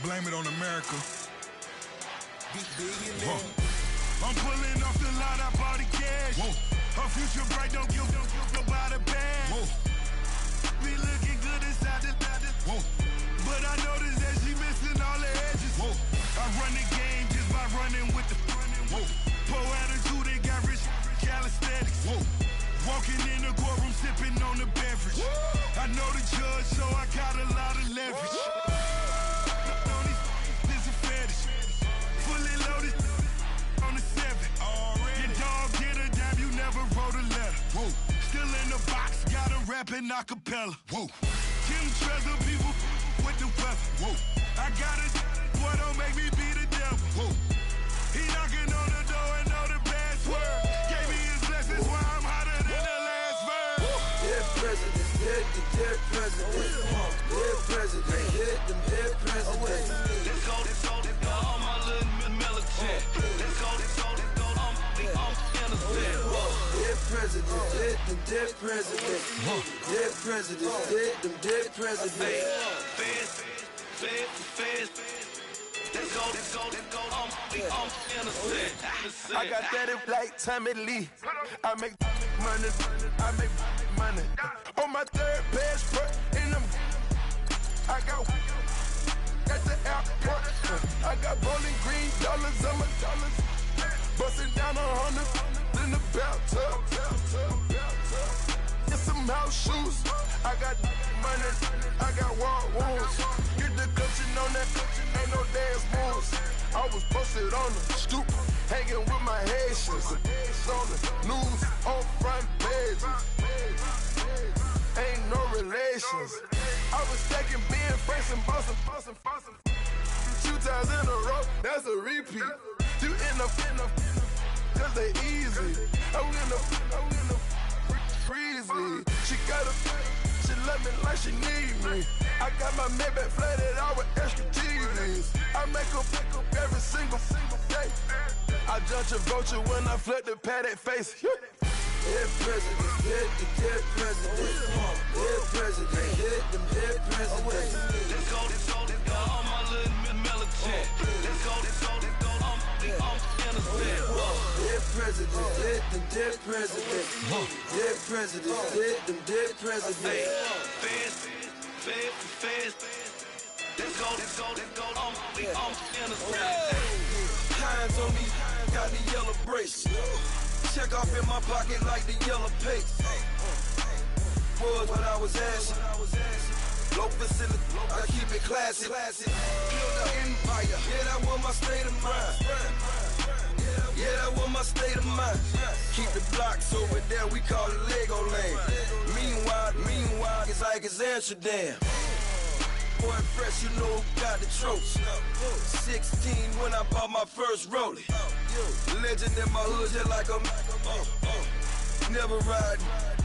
Blame it on America. I'm pulling off the lot, I bought the cash. Her future bright, don't give about a bag. Be looking good inside the but I noticed that she missing all the edges. I run the game just by running with the poor attitude, they got rich calisthenics. Walking in the courtroom, sipping on the beverage. I know the judge, so I got a lot of leverage. rapping acapella. Whoa. Kim Treasure, people with the weapon. Whoa. I got it, boy, don't make me be the devil. Whoa. He knocking on the door and know the password. Gave me his blessings while I'm hotter than the last verse. Dead presidents, dead presidents. Dead presidents, dead presidents. Let's go, all my little militant. Let's go, I'm innocent. Dead presidents, dead presidents. Dead presidents, dead presidents. Feds. Let's go, I'm innocent. I got that like Tommy Lee. I make money. On my third passport, and I got at the airport. I got bowling green dollars on my dollars. Busting down 100 in the bathtub. Get some house shoes. I got money. I got war wounds. Get the coaching on that. Ain't no dance moves. I was posted on the stoop, hanging with my Haitians. On the news, on front pages. Ain't no relations. I was stacking being fresh and bustin'. 2 times in a row, that's a repeat. You end up, cause they easy. I'm in the freezy. She love me like she need me. I got my Maybach flooded out with extra TVs. I make her pick up every single day. I judge a vulture when I flip the paddock face. Dead presidents, dead presidents. Dead presidents, dead presidents. Let's go, all my little militant. Let's go, I'm innocent. Dead presidents, dead presidents. Dead presidents, dead presidents. Feds. Let's go, I'm innocent. Hands on me, got the yellow brace. Check off in my pocket like the yellow paste. Was what I was asking. Low facility, I keep it classy. Build an empire, yeah, that was my state of mind. Yeah, that was my state of mind. Keep the blocks over there, we call it Lego land. Meanwhile, it's like it's Amsterdam. Boy, fresh, you know who got the tropes. 16 when I bought my first rollie. Legend in my hood, just like a never ride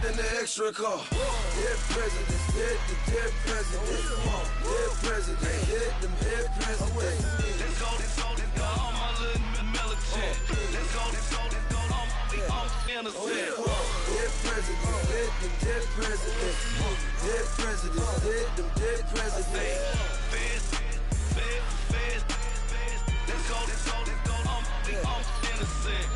in the extra car. Dead presidents, dead presidents. Dead presidents, dead presidents. Let's go, all my little militant. Let's go, I'm innocent. Dead presidents, dead presidents. Dead presidents, dead presidents. Feds. Let's go, I'm innocent.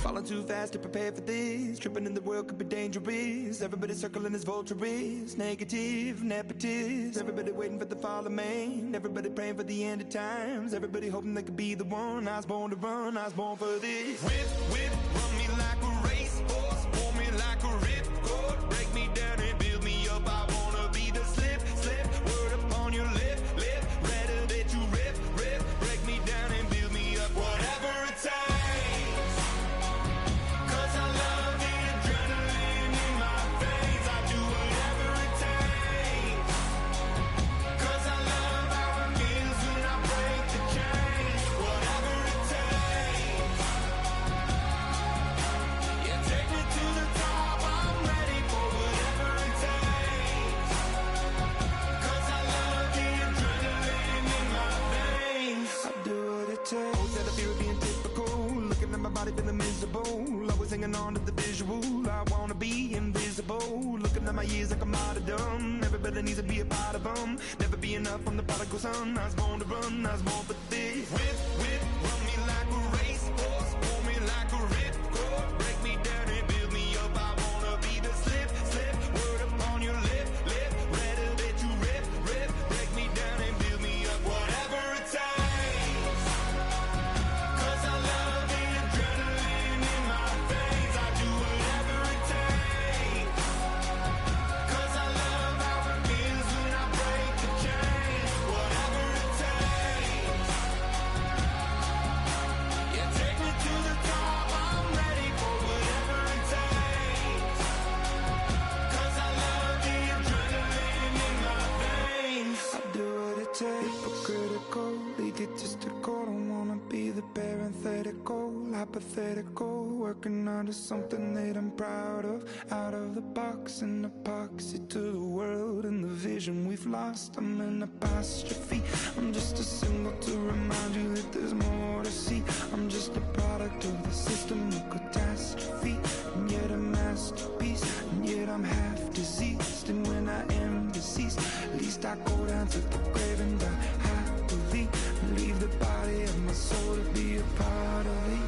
Falling too fast to prepare for this. Tripping in the world could be dangerous. Everybody circling as vultures. Negative, nepotist. Everybody waiting for the fall of man. Everybody praying for the end of times. Everybody hoping they could be the one. I was born to run, I was born for this. Whip, run me like a racehorse. Pull me like a ripcord. Break me down and build me up. I wanna be the slip. Word upon your lip. Rather that you rip. Break me down and build me up. Whatever it takes. Feeling miserable, always hanging on to the visual. I wanna be invisible, looking at my years like a martyrdom. Everybody needs to be a part of them. Never be enough, I'm the prodigal son. I was born to run, I was born for this. Whip, run me like a racehorse. Pull me like a ripcord. Break me down and build me up. I wanna be the slip. Word upon your lip. hypothetical, working onto something that I'm proud of. Out of the box and epoxy to the world and the vision we've lost. I'm an apostrophe, I'm just a symbol to remind you that there's more to see. I'm just a product of the system of catastrophe, and yet a masterpiece, and yet I'm half diseased. And when I am deceased, at least I go down to the grave and die happily, and leave the body of my soul to be a part of me.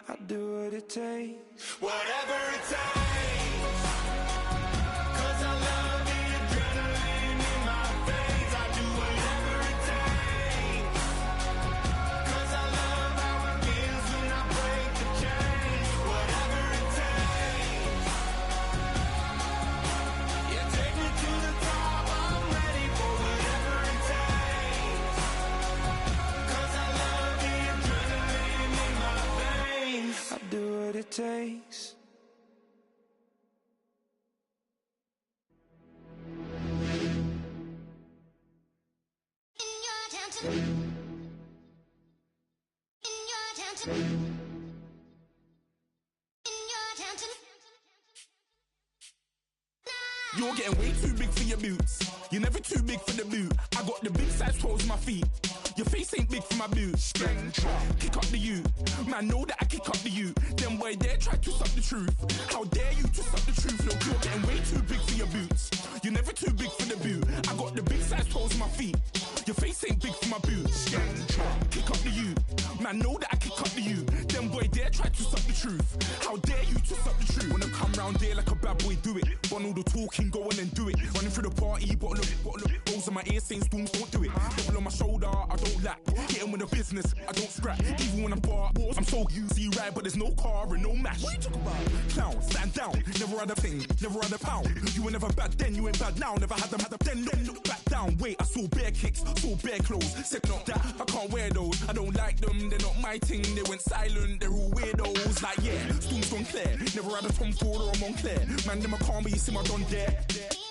I'll do what it takes, whatever it takes, 'cause I love the adrenaline in my veins. I do whatever it takes, 'cause I love how it feels when I break the chains. Whatever it takes, yeah, take me to the top, I'm ready for whatever it takes, 'cause I love the adrenaline in my veins. I'll do what it takes. You're getting way too big for your boots. You're never too big for the boot. I got the big size toes on my feet. Your face ain't big for my boots. Kick up the you. Man, know that I kick up the you. Them boy there try to suck the truth. How dare you to suck the truth? Look, you're getting way too big for your boots. You're never too big for the boot. I got the big size toes on my feet. Your face ain't big for my boots. Kick up the you. Man, know that I kick up the you. Them boy there try to suck the truth. How dare you to suck the truth? Wanna come round there like a bad boy, do it. Want all the talking, go on and do it. Running through the party, bottle up. Rolls on my ear saying storms, don't do it. Devil on my shoulder, I don't lack. Hitting with the business, I don't scrap. Even when I'm bar, I'm so easy right, but there's no car and no match. What you talk about? Clown, stand down. Never had a thing, never had a pound. You were never bad then, you ain't bad now. Never had them, then look back down. Wait, I saw bare kicks, saw bare clothes. Said not that, I can't wear those. I don't like them, they're not my thing. They went silent, they're all weirdos. Like yeah, storm's gone clear. Never had a Tom Ford or a Montclair. Man, them I can't be, you see my done there.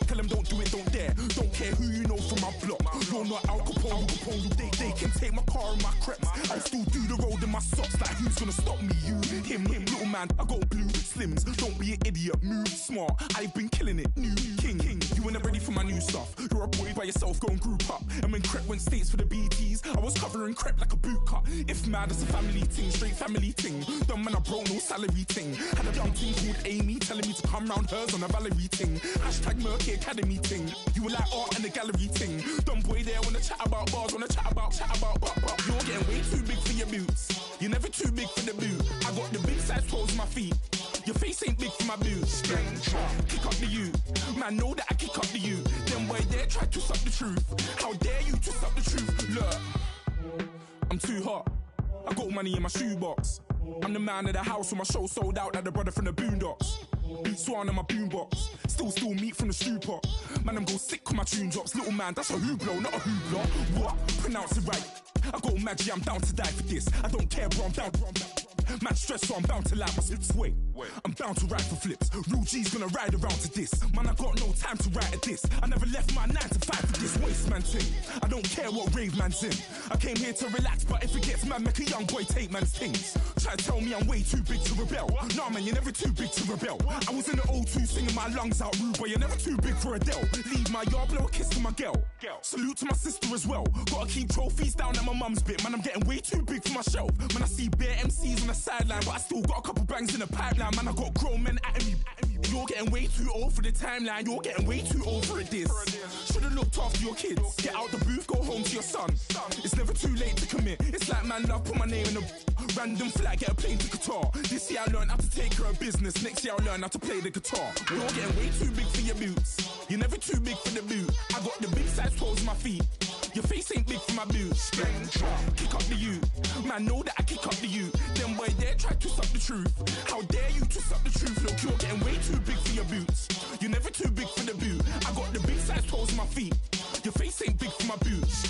Tell them don't do it, don't dare. Don't care who you know from my block. You're not Al Capone, they can take my car and my creps. I still do the road in my socks. Like who's gonna stop me? You, him, little man. I got blue slims. Don't be an idiot, move smart. I've been killing it, new king. You were never ready for my new stuff. You're a boy by yourself, go and group up. And when Crep went states for the BTs, I was covering Crep like a boot cut. If mad, it's a family thing, straight family thing. Dumb man, I broke no salary thing. Had a young thing called Amy telling me to come round hers on a Valerie thing. Hashtag Murky Academy thing. You were like art and the gallery thing. Dumb boy there wanna chat about bars, wanna chat about. You're getting way too big for your boots. You're never too big for the boot. I got the big size toes on my feet. Your face ain't big for my boots. Kick up the you. Man, know that I kick up the you. Them boy there try to suck the truth. How dare you to suck the truth? Look, I'm too hot. I got money in my shoebox. I'm the man of the house when my show sold out like the brother from the Boondocks. Beat Swan on my boombox. Still meat from the stew pot. Man, I'm go sick when my tune drops. Little man, that's a hooplo, not a hoopla. What? Pronounce it right. I got magic, I'm down to die for this. I don't care, bro, I'm down. Man stressed, so I'm bound to lie my slips. Wait, I'm bound to ride for flips. Real G's gonna ride around to this. Man, I got no time to write at this. I never left my 9 to 5 for this waste man thing. I don't care what rave man's in. I came here to relax, but if it gets mad, make a young boy take man's things. Try to tell me I'm way too big to rebel. Nah, man, you're never too big to rebel. I was in the O2 singing my lungs out rude, but you're never too big for Adele. Leave my yard, blow a kiss to my girl. Salute to my sister as well. Gotta keep trophies down at my mum's bit. Man, I'm getting way too big for my shelf. Man, I see bare MCs on the sideline, but I still got a couple bangs in the pipeline. Man, I got grown men at me. You're getting way too old for the timeline. You're getting way too old for it, this. Should've looked after your kids. Get out the booth, go home to your son. It's never too late to commit. It's like man love, put my name in a random flag, get a plane to Qatar. This year I learned how to take care of business. Next year I'll learn how to play the guitar. You're getting way too big for your boots. You're never too big for the boot. I got the big size toes on my feet. Your face ain't big for my boots. Kick up the you. Man, know that I kick up the you. Them boy there try to suck the truth. How dare you to suck the truth? Look, you're getting way too big for your boots. You're never too big for the boot. I got the big size toes on my feet. Your face ain't big for my boots.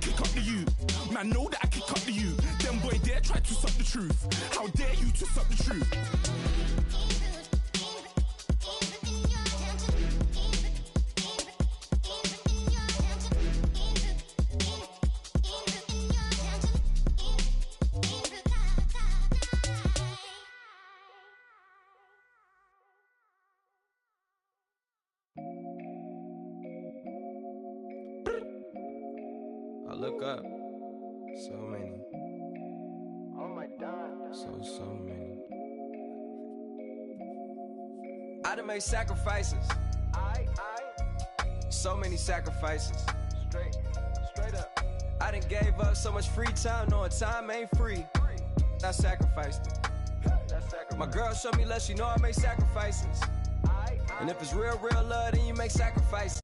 Kick up the you. Man, know that I kick up the you. Them boy there try to suck the truth. How dare you to suck the truth? look up. So many. Oh my God. So many. I done made sacrifices. So many sacrifices. Straight up. I done gave up so much free time, knowing time ain't free. I sacrificed it. My girl showed me love, she know I make sacrifices. And if it's real love, then you make sacrifices.